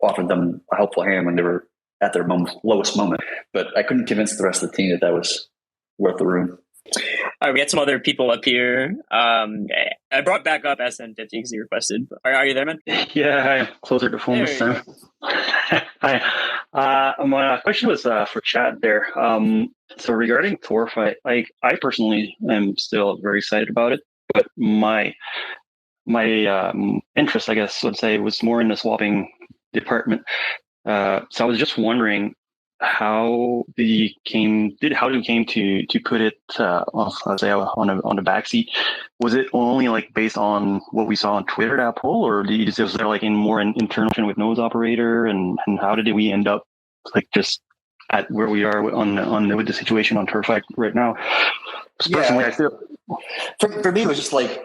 offered them a helpful hand when they were at their lowest moment. But I couldn't convince the rest of the team that was worth the Rune. All right, we got some other people up here. I brought back up SN50 because he requested. Are you there, man? Yeah, hi. Closer to phone this time. Hi. My question was for Chad there. So regarding THOReFi, I personally am still very excited about it, but my interest, I guess, let's say, was more in the swapping department. So I was just wondering how you came to put it on the backseat. Was it only like based on what we saw on Twitter, that poll, or was there like more internal with Nodes operator, and how did we end up like just at where we are with the situation on THOReFi right now? Personally, I feel for me it was just like,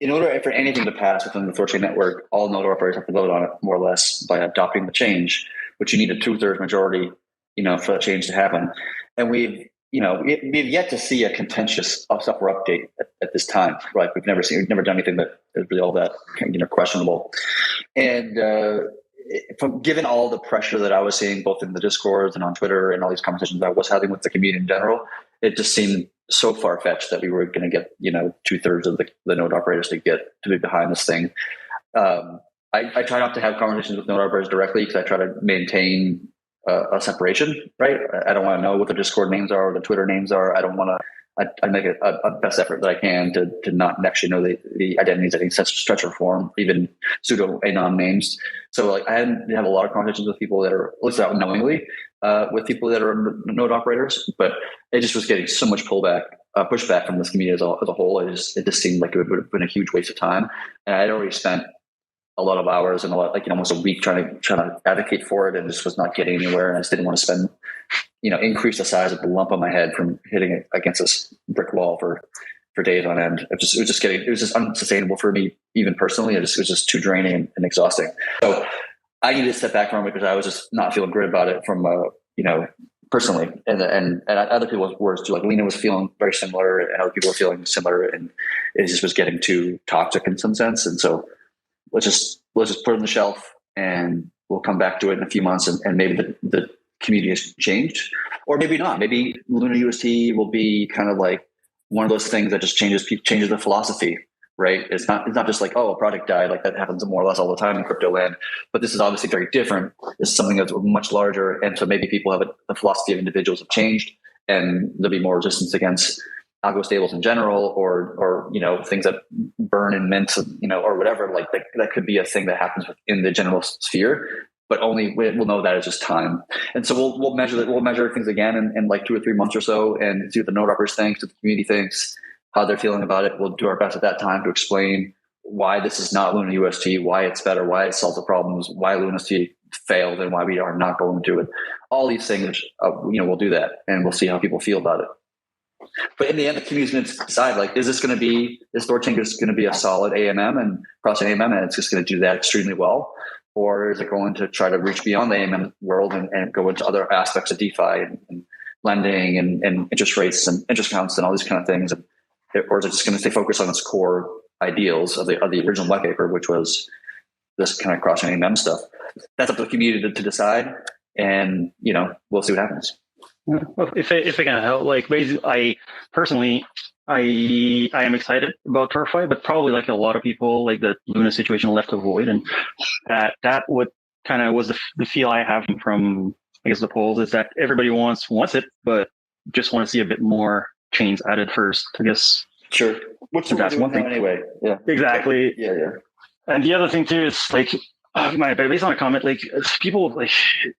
in order for anything to pass within the THORChain network, all node operators have to vote on it more or less by adopting the change, which you need a 2/3 majority, for that change to happen. And we've yet to see a contentious software update at this time. Right? We've never done anything that is really all that questionable. And given all the pressure that I was seeing both in the Discords and on Twitter and all these conversations I was having with the community in general, it just seemed so far-fetched that we were going to get 2/3 of the node operators to be behind this thing. I try not to have conversations with node operators directly because I try to maintain a separation, right? I don't want to know what the Discord names are or the Twitter names are. I don't want to. I make a best effort that I can to not actually know the identities of any stretch or form, even pseudo anon names. So like I have a lot of conversations with people that are, at least unknowingly, with people that are node operators, but it just was getting so much pushback from this community as a whole. It just seemed like it would have been a huge waste of time, and I'd already spent a lot of hours and almost a week trying to advocate for it, and just was not getting anywhere. And I just didn't want to spend, increase the size of the lump on my head from hitting it against this brick wall for days on end. It was just unsustainable for me, even personally. It was just too draining and exhausting. So I needed to step back from it because I was just not feeling great about it from, personally. And other people's words too, like Lena was feeling very similar and other people were feeling similar, and it just was getting too toxic in some sense. And so let's just put it on the shelf and we'll come back to it in a few months, and maybe the community has changed, or maybe not. Maybe Luna UST will be kind of like one of those things that just changes the philosophy, right? It's not just like, oh, a project died. Like that happens more or less all the time in crypto land, but this is obviously very different. It's something that's much larger. And so maybe people have the philosophy of individuals have changed, and there'll be more resistance against algo stables in general, or things that burn and mint, or whatever. Like that could be a thing that happens within the general sphere, but only we'll know that it's just time. And so we'll measure things again in like 2 or 3 months or so, and see what the node operators think, what the community thinks, how they're feeling about it. We'll do our best at that time to explain why this is not Luna UST, why it's better, why it solves the problems, why Luna UST failed, and why we are not going to do it. All these things, we'll do that, and we'll see how people feel about it. But in the end, the community is going to decide, like, is this THORChain just going to be a solid AMM and cross-chain AMM, and it's just going to do that extremely well? Or is it going to try to reach beyond the AMM world and go into other aspects of DeFi and lending and interest rates and interest counts and all these kind of things? Or is it just going to stay focused on its core ideals of the original white paper, which was this kind of cross-chain AMM stuff? That's up to the community to decide, and we'll see what happens. Well, if I can help, like basically, I personally, I am excited about THORFi, but probably like a lot of people, like the Luna situation left a void, and that what kind of was the feel I have from I guess the polls is that everybody wants it, but just want to see a bit more chains added first. I guess. Sure. Which that's one thing anyway. Yeah. Exactly. Yeah. And the other thing too is like, based on a comment, like people like,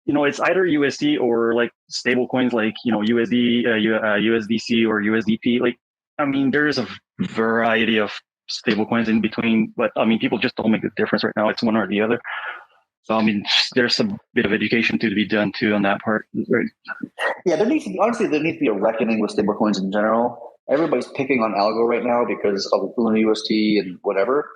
it's either USD or like stable coins like, USD, USDC or USDP. Like, I mean, there is a variety of stable coins in between, but I mean, people just don't make the difference right now. It's one or the other. So, I mean, there's a bit of education to be done too on that part. Right? Yeah, there needs to be a reckoning with stable coins in general. Everybody's picking on algo right now because of Luna UST and whatever.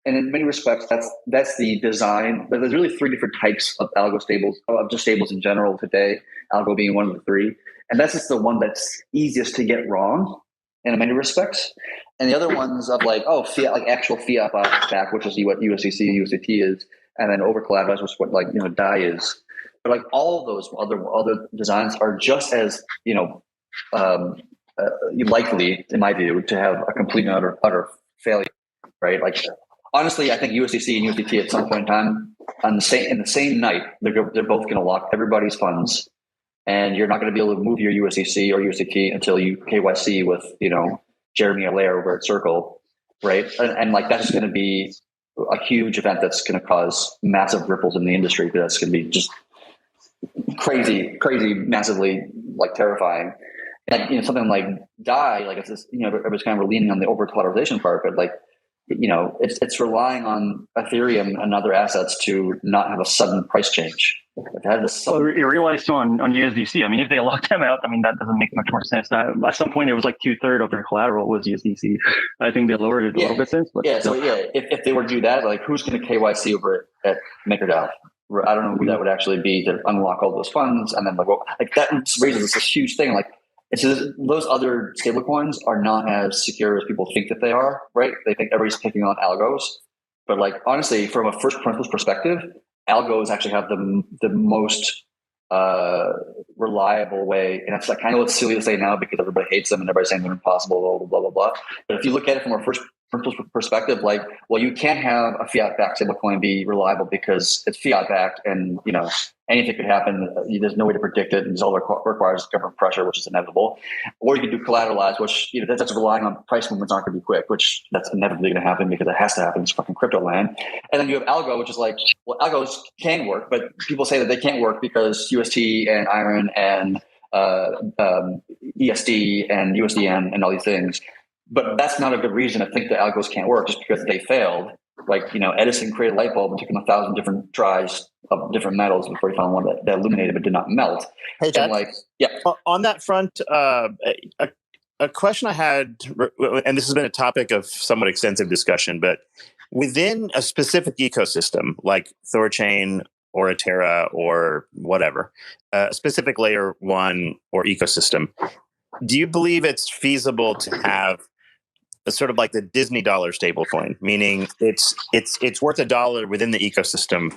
And in many respects, that's the design. But there's really three different types of algo stables, of just stables in general today, algo being one of the three. And that's just the one that's easiest to get wrong in many respects. And the other ones of like, fiat, like actual fiat back, which is what USDC and USDT is, and then over collateralized, which is what DAI is. But like all of those other designs are just as, likely, in my view, to have a complete and utter failure, right? Like, honestly, I think USDC and USDT at some point in time, in the same night, they're both going to lock everybody's funds, and you're not going to be able to move your USDC or USDT until you KYC with Jeremy Allaire over at Circle, right? And like that's going to be a huge event that's going to cause massive ripples in the industry, because that's going to be just crazy, massively like terrifying. And something like DAI, like it's just, everybody's kind of leaning on the over collateralization part, but like, it's relying on Ethereum and other assets to not have a sudden price change. Well, you realize too on USDC. I mean, if they lock them out, I mean, that doesn't make much more sense. At some point, it was like 2/3 of their collateral was USDC. I think they lowered it a little bit since. But if they were to do that, like who's going to KYC over at MakerDAO? I don't know who that would actually be to unlock all those funds, and then like that raises this huge thing. Like, it's just, those other stablecoins are not as secure as people think that they are, right? They think everybody's picking on algos, but like honestly, from a first principles perspective, algos actually have the most reliable way. And it's like kind of what's silly to say now because everybody hates them and everybody's saying they're impossible, blah, blah, blah. But if you look at it from a first principles perspective, like, well, you can't have a fiat-backed stablecoin be reliable because it's fiat-backed, and anything could happen. There's no way to predict it, and it all requires government pressure, which is inevitable. Or you could do collateralized, which that's relying on price movements aren't going to be quick, which that's inevitably going to happen because it has to happen. It's fucking crypto land. And then you have algo, which is like, well, algos can work, but people say that they can't work because UST and Iron and ESD and USDN and all these things. But that's not a good reason to think that algos can't work just because they failed. Like, Edison created a light bulb and took him 1,000 different tries of different metals before he found one that illuminated but did not melt. Hey, Chad, on that front, a question I had, and this has been a topic of somewhat extensive discussion, but within a specific ecosystem like THORChain or Terra or whatever, a specific layer one or ecosystem, do you believe it's feasible to have a sort of like the Disney dollar stablecoin, meaning it's worth $1 within the ecosystem,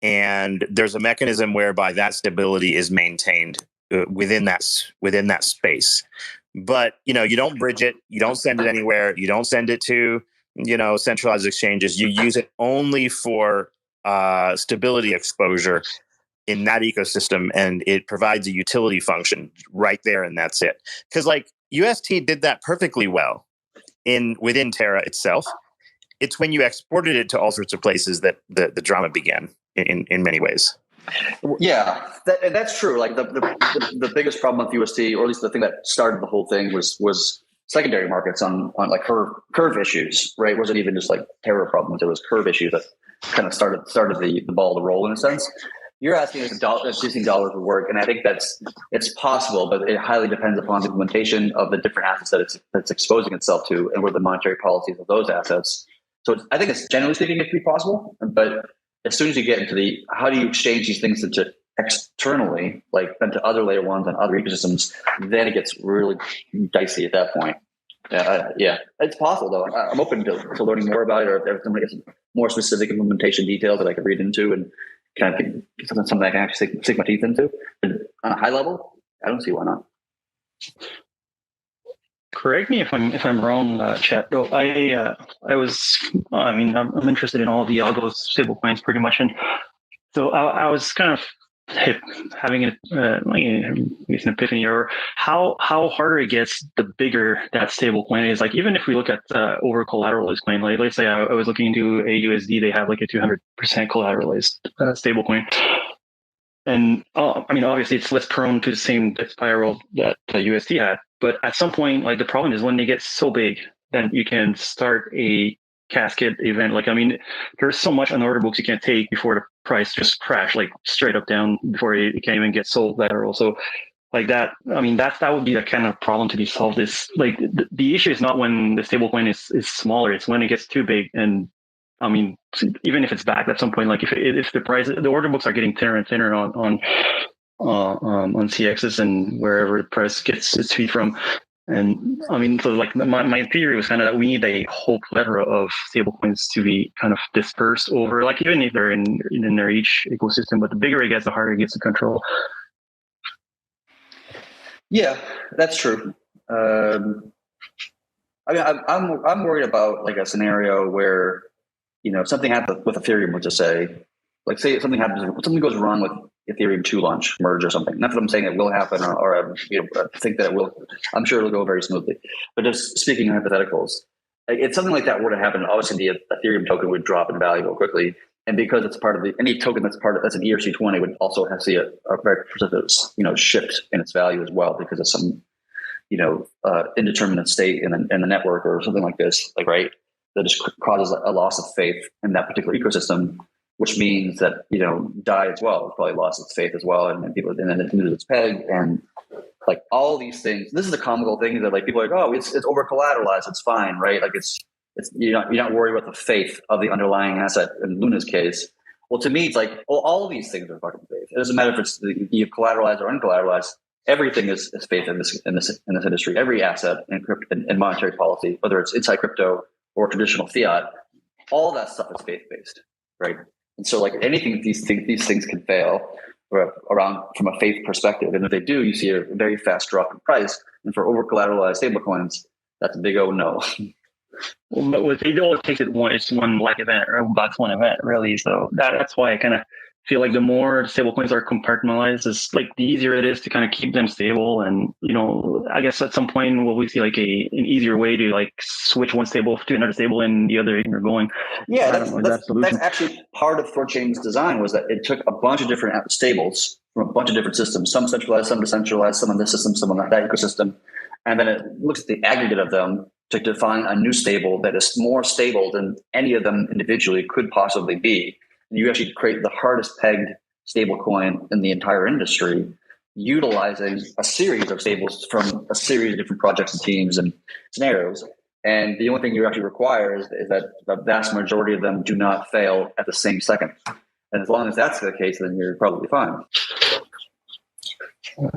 and there's a mechanism whereby that stability is maintained within that space? But you don't bridge it, you don't send it anywhere, you don't send it to centralized exchanges. You use it only for stability exposure in that ecosystem, and it provides a utility function right there, and that's it. Because like UST did that perfectly well within Terra itself. It's when you exported it to all sorts of places that the drama began in many ways. Yeah, that's true. Like the biggest problem with UST, or at least the thing that started the whole thing, was secondary markets on like curve issues, right? It wasn't even just like Terra problems; it was curve issues that kind of started the ball to roll in a sense. You're asking if Disney dollars would work, and I think it's possible, but it highly depends upon the implementation of the different assets that it's exposing itself to, and what the monetary policies of those assets. So I think it's generally speaking, it could be possible, but as soon as you get into how do you exchange these things into externally, like into other layer ones and other ecosystems, then it gets really dicey at that point. Yeah, it's possible though. I'm open to learning more about it, or if there's some more specific implementation details that I could read into and kind of something I can actually sink my teeth into. But on a high level, I don't see why not. correct me if I'm wrong, chat. Though I'm interested in all the algo stablecoins pretty much, and so I was kind of having an epiphany, or how harder it gets the bigger that stablecoin is. Like even if we look at over collateralized coin, like let's say I was looking into a USD, they have like a 200% collateralized stablecoin. And obviously it's less prone to the same death spiral that USD had. But at some point, like the problem is when they get so big, then you can start a cascade event. Like, there's so much on order books you can take before the price just crash, like straight up down before it can even get sold lateral. So like that, that would be the kind of problem to be solved. Is like the issue is not when the stablecoin is smaller, it's when it gets too big. And even if it's back at some point, like if the price, the order books are getting thinner and thinner on CXs and wherever the price gets its feet from. And so like my theory was kind of that we need a whole plethora of stablecoins to be kind of dispersed over, like even if they're in their each ecosystem, but the bigger it gets, the harder it gets to control. Yeah, that's true. I'm worried about like a scenario where, something happens with Ethereum, let's just say something goes wrong with Ethereum 2 launch, merge or something. Not that I'm saying it will happen or I think that it will. I'm sure it'll go very smoothly. But just speaking in hypotheticals, like, if something like that were to happen, obviously the Ethereum token would drop in value quickly. And because it's part of any token that's an ERC20 would also have to see a very precipitous, shift in its value as well because of some, indeterminate state in the network or something like this, like, right? That just causes a loss of faith in that particular ecosystem, which means that, DAI as well has probably lost its faith as well. And then it loses its peg and like all these things. This is the comical thing that like people are like, oh, it's over collateralized. It's fine, right? Like it's you're not worried about the faith of the underlying asset in Luna's case. Well, to me, it's like, well, all these things are fucking faith. It doesn't matter if it's you collateralized or uncollateralized. Everything is faith in this industry. Every asset in monetary policy, whether it's inside crypto or traditional fiat, all that stuff is faith based, right? And so, like anything, these things can fail around from a faith perspective. And if they do, you see a very fast drop in price. And for over collateralized stablecoins, that's a big oh no. Well, but it all takes it's one like event, or that's one event, really. So that's why I kind of feel like the more stablecoins are compartmentalized, is like the easier it is to kind of keep them stable. And I guess at some point will we see like an easier way to like switch one stable to another stable and the other you're going. Yeah, that's actually part of THORChain's design, was that it took a bunch of different stables from a bunch of different systems, some centralized, some decentralized, some on this system, some on that ecosystem, and then it looks at the aggregate of them to define a new stable that is more stable than any of them individually could possibly be. And you actually create the hardest pegged stablecoin in the entire industry, utilizing a series of stables from a series of different projects and teams and scenarios. And the only thing you actually require is that the vast majority of them do not fail at the same second. And as long as that's the case, then you're probably fine. All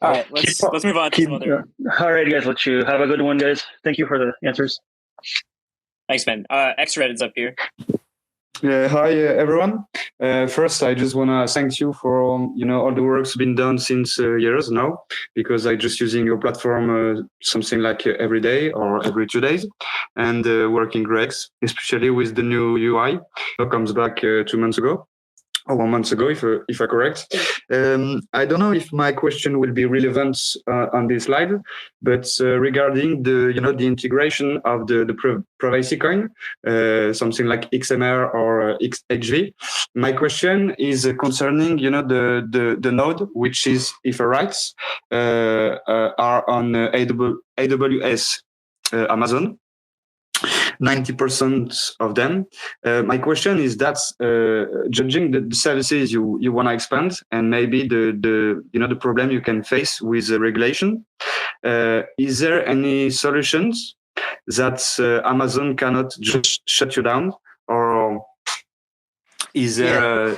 right, let's move on to some other. All right, guys, let you have a good one, guys. Thank you for the answers. Thanks, man. X-Red is up here. Hi, everyone. First, I just want to thank you for all the work's been done since years now, because I just using your platform something like every day or every 2 days, and working great, especially with the new UI that comes back 2 months ago. Or 1 month ago, if I correct. I don't know if my question will be relevant on this slide, but regarding the integration of the privacy coin, something like XMR or XHV, my question is concerning the node, which is, if I'm right, are on AWS Amazon. 90% of them. My question is that judging the services you want to expand and maybe the problem you can face with the regulation, is there any solutions that Amazon cannot just shut you down, or is there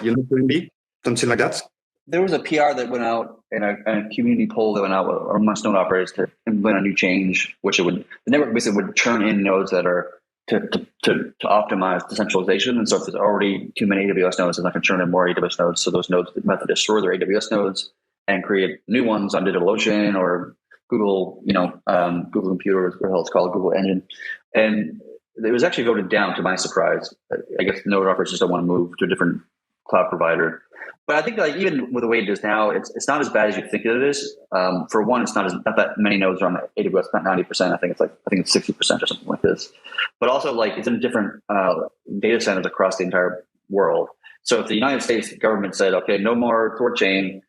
something like that? There was a PR that went out and a community poll that went out amongst node operators to implement a new change, which the network basically would turn in nodes that are to optimize decentralization. And so if there's already too many AWS nodes, it's not going to turn in more AWS nodes. So those nodes might destroy their AWS nodes and create new ones on DigitalOcean or Google, Google Computer, what the hell it's called, Google Engine, and it was actually voted down to my surprise. I guess node operators just don't want to move to a different cloud provider. But I think like even with the way it is now, it's not as bad as you think it is. For one, it's not that many nodes are on AWS, not 90%. I think it's 60% or something like this. But also like it's in different data centers across the entire world. So if the United States government said, okay, no more THORChain,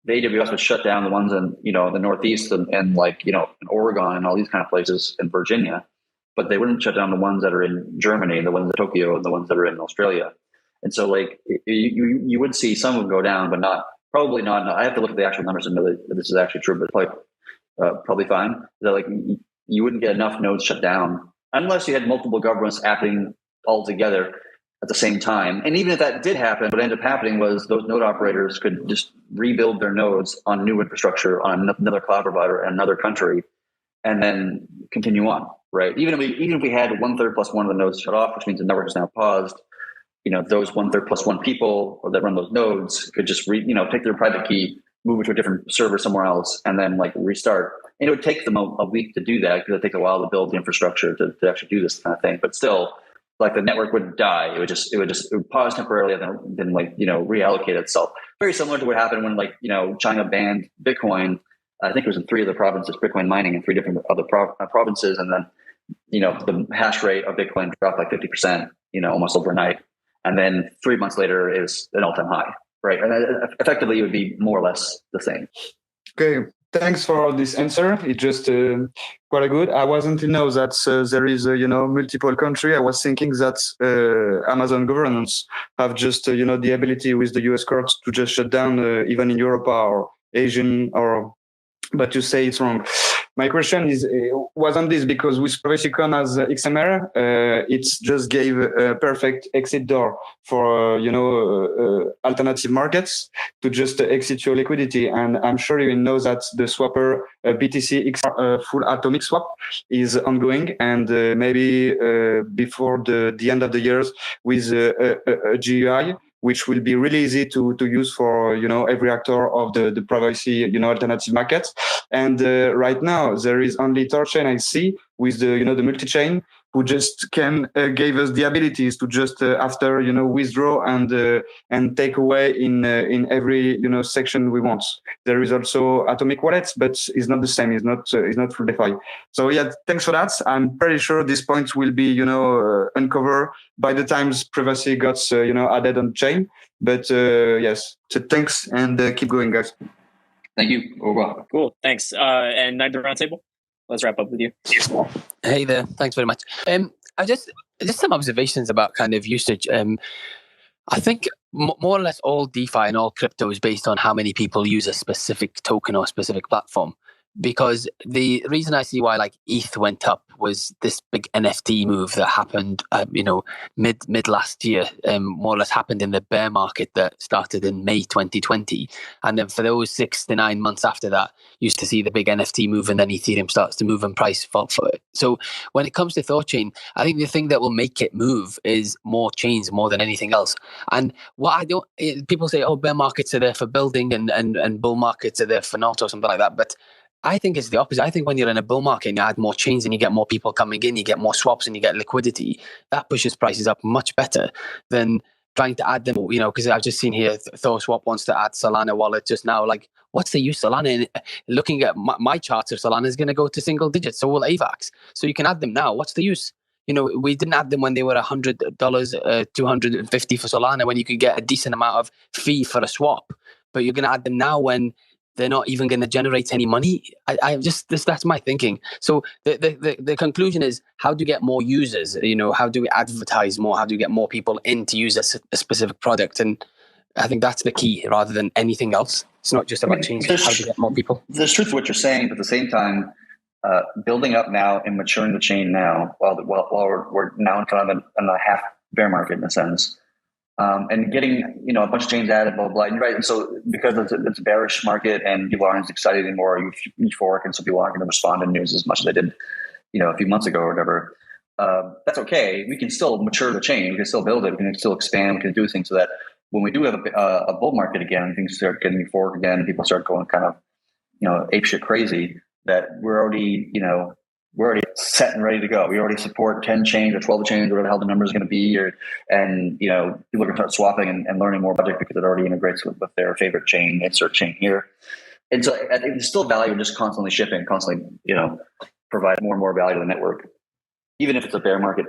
the AWS would shut down the ones in the Northeast and like in Oregon and all these kind of places in Virginia, but they wouldn't shut down the ones that are in Germany, the ones in Tokyo, and the ones that are in Australia. And so like you would see some would go down, but probably not. I have to look at the actual numbers and know that this is actually true, but probably fine. That like you wouldn't get enough nodes shut down unless you had multiple governments acting all together at the same time. And even if that did happen, what ended up happening was those node operators could just rebuild their nodes on new infrastructure on another cloud provider in another country, and then continue on, right? Even if we had 1/3 plus one of the nodes shut off, which means the network is now paused, those 1/3 plus one people that run those nodes could just take their private key, move it to a different server somewhere else, and then like restart. And it would take them a week to do that because it takes a while to build the infrastructure to actually do this kind of thing. But still, like the network would die. It would pause temporarily and then reallocate itself. Very similar to what happened when China banned Bitcoin. I think it was in 3 of the provinces, Bitcoin mining in 3 different other provinces, and then the hash rate of Bitcoin dropped like 50%, almost overnight. And then 3 months later is an all-time high, right? And effectively, it would be more or less the same. Okay, thanks for this answer. It's just quite good. I wasn't to know that there is multiple country. I was thinking that Amazon governance have just the ability with the US courts to just shut down even in Europe or Asian but you say it's wrong. My question was on this because with PrivacyCon as XMR, it just gave a perfect exit door for alternative markets to just exit your liquidity. And I'm sure you know that the swapper BTC XR full atomic swap is ongoing, and maybe before the end of the year with a GUI, which will be really easy to use for every actor of the privacy alternative markets. And right now there is only THORChain I see with the the multi-chain, who just gave us the abilities to just after withdraw and take away in every section we want. There is also atomic wallets, but it's not the same. It's not full DeFi. So yeah, thanks for that. I'm pretty sure these points will be uncovered by the times privacy got added on chain. But yes, so thanks and keep going, guys. Thank you. Over. Cool. Thanks. And Night the Roundtable. Let's wrap up with you. Hey there. Thanks very much. I just some observations about kind of usage. I think more or less all DeFi and all crypto is based on how many people use a specific token or specific platform. Because the reason I see why like ETH went up was this big NFT move that happened, mid last year, more or less happened in the bear market that started in May 2020. And then for those 6 to 9 months after that, you used to see the big NFT move, and then Ethereum starts to move and price fall for it. So when it comes to THORChain, I think the thing that will make it move is more chains more than anything else. And people say, oh, bear markets are there for building and bull markets are there for not or something like that. But I think it's the opposite. I think when you're in a bull market and you add more chains and you get more people coming in, you get more swaps and you get liquidity, that pushes prices up much better than trying to add them, because I've just seen here THORSwap wants to add Solana wallet just now. Like, what's the use of Solana? Looking at my charts of Solana is going to go to single digits. So will AVAX. So you can add them now. What's the use? We didn't add them when they were $100, $250 for Solana, when you could get a decent amount of fee for a swap. But you're going to add them now when they're not even going to generate any money. That's my thinking. So the conclusion is, how do you get more users? How do we advertise more? How do you get more people in to use a specific product? And I think that's the key rather than anything else. It's not just about changing how to get more people. There's truth to what you're saying, but at the same time, building up now and maturing the chain now, while we're now in kind of a half bear market in a sense. And getting a bunch of chains added, blah, blah, blah. Right. And so because it's a bearish market and people aren't as excited anymore, euphoric, and so people aren't going to respond to news as much as they did, a few months ago or whatever. That's okay. We can still mature the chain. We can still build it. We can still expand. We can do things so that when we do have a bull market again, things start getting euphoric again, and people start going kind of apeshit crazy. that we're already set and ready to go. We already support 10 chains or 12 chains, whatever the hell the number is going to be, and people are going to start swapping and learning more about it because it already integrates with their favorite chain, insert chain here. And so I think there's still value in just constantly shipping, constantly, provide more and more value to the network, even if it's a bear market.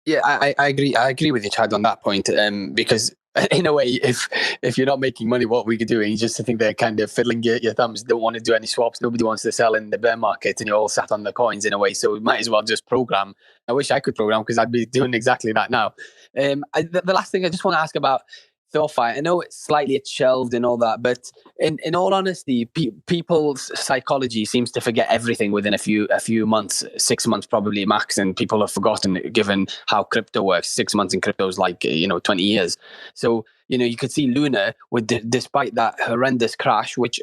Yeah, I agree. I agree with you, Chad, on that point. Because in a way, if you're not making money, what we could do, you just think they're kind of fiddling your thumbs, don't want to do any swaps, nobody wants to sell in the bear market, and you're all sat on the coins in a way. So we might as well just program. I wish I could program because I'd be doing exactly that now. The last thing I just want to ask about THORFi, I know it's slightly shelved and all that, but in all honesty, people's psychology seems to forget everything within a few months, 6 months probably max, and people have forgotten given how crypto works. 6 months in crypto is like 20 years. So you could see Luna despite that horrendous crash, which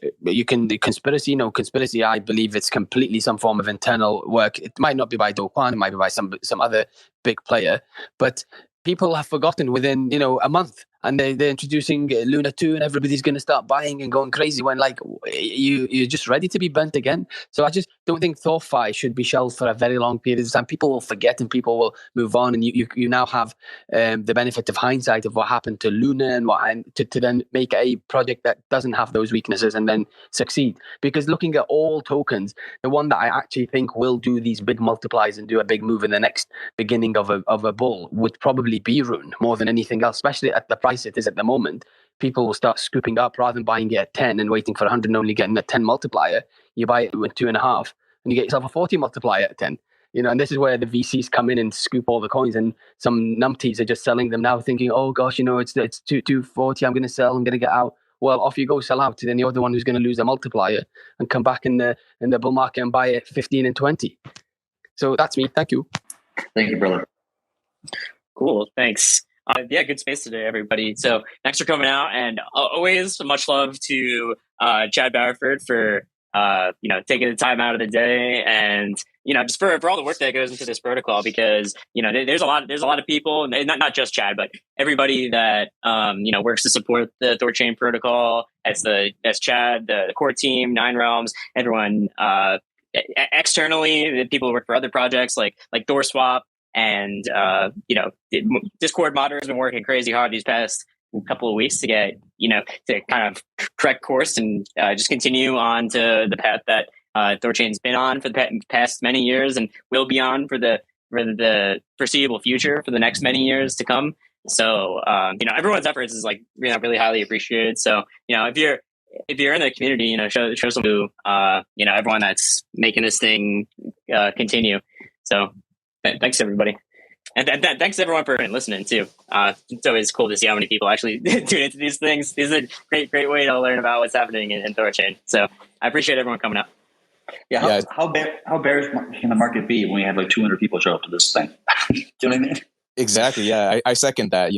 conspiracy. I believe it's completely some form of internal work. It might not be by Do Kwon, it might be by some other big player, but people have forgotten within a month, and they're introducing Luna 2, and everybody's going to start buying and going crazy when you're just ready to be burnt again. So I just don't think THORFi should be shelved for a very long period of time. People will forget and people will move on, and you now have the benefit of hindsight of what happened to Luna and to then make a project that doesn't have those weaknesses and then succeed. Because looking at all tokens, the one that I actually think will do these big multiplies and do a big move in the next beginning of a bull would probably be Rune more than anything else, especially at the price it is at the moment. People will start scooping up rather than buying it at 10 and waiting for 100 and only getting a 10 multiplier. You buy it with 2.5 and you get yourself a 40 multiplier at 10. And this is where the VCs come in and scoop all the coins, and some numpties are just selling them now thinking, oh gosh, it's 240, I'm going to sell, I'm going to get out. Well, off you go, sell out. Then you're the one who's going to lose a multiplier and come back in the bull market and buy it 15 and 20. So that's me. Thank you. Thank you, brother. Cool. Thanks. Good space today, everybody. So thanks for coming out, and always much love to Chad Barraford for taking the time out of the day, and just for all the work that goes into this protocol, because there's a lot of people, and not just Chad, but everybody that works to support the THORChain protocol. That's Chad, the core team, Nine Realms, everyone externally, the people who work for other projects like THORSwap. And, Discord modder has been working crazy hard these past couple of weeks to get, to kind of correct course and just continue on to the path that THORChain's been on for the past many years and will be on for the foreseeable future for the next many years to come. So, everyone's efforts is really highly appreciated. So, if you're in the community, show some to, everyone that's making this thing continue. So, thanks everybody, and thanks everyone for listening too. It's always cool to see how many people actually tune into these things. This is a great way to learn about what's happening in THORChain. So I appreciate everyone coming out. How bearish can the market be when we have 200 people show up to this thing? Do you know what I mean? Exactly. Yeah, I second that.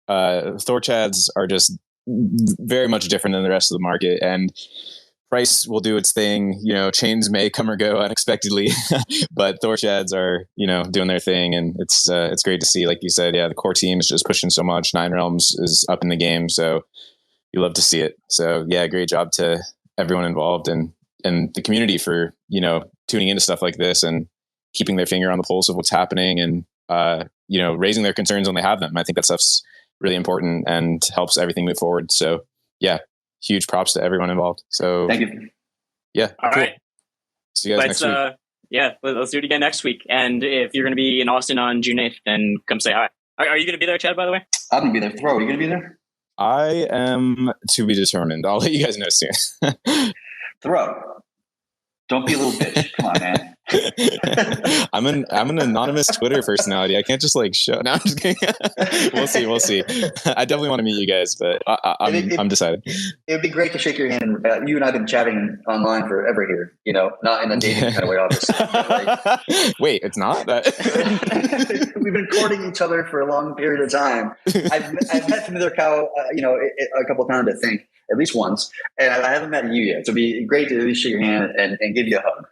THORChads are just very much different than the rest of the market, and price will do its thing. Chains may come or go unexpectedly, but THORChads are, doing their thing, and it's great to see. Like you said, the core team is just pushing so much. Nine Realms is up in the game, so you love to see it. So great job to everyone involved and the community for tuning into stuff like this and keeping their finger on the pulse of what's happening, and raising their concerns when they have them. I think that stuff's really important and helps everything move forward. So huge props to everyone involved. So thank you. Yeah. All cool. right. See you guys next week. Let's do it again next week. And if you're going to be in Austin on June 8th, then come say hi. Are you going to be there, Chad, by the way? I'm going to be there. THOReau, are you going to be there? I am to be determined. I'll let you guys know soon. THOReau, don't be a little bitch. Come on, man. I'm an anonymous Twitter personality. I can't just show. No, I'm just kidding. We'll see. I definitely want to meet you guys, but I'm decided. It would be great to shake your hand. And you and I've been chatting online forever here. Not in a dating kind of way, obviously. Wait, it's not that. We've been courting each other for a long period of time. I've met Familiar Cow, a couple of times, I think, at least once, and I haven't met you yet. So it'd be great to at least shake your hand and give you a hug.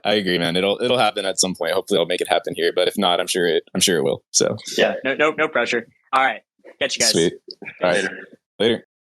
I agree, man. It'll happen at some point. Hopefully I'll make it happen here, but if not, I'm sure it will. So no pressure. All right. Catch you guys. Sweet. All right. Later.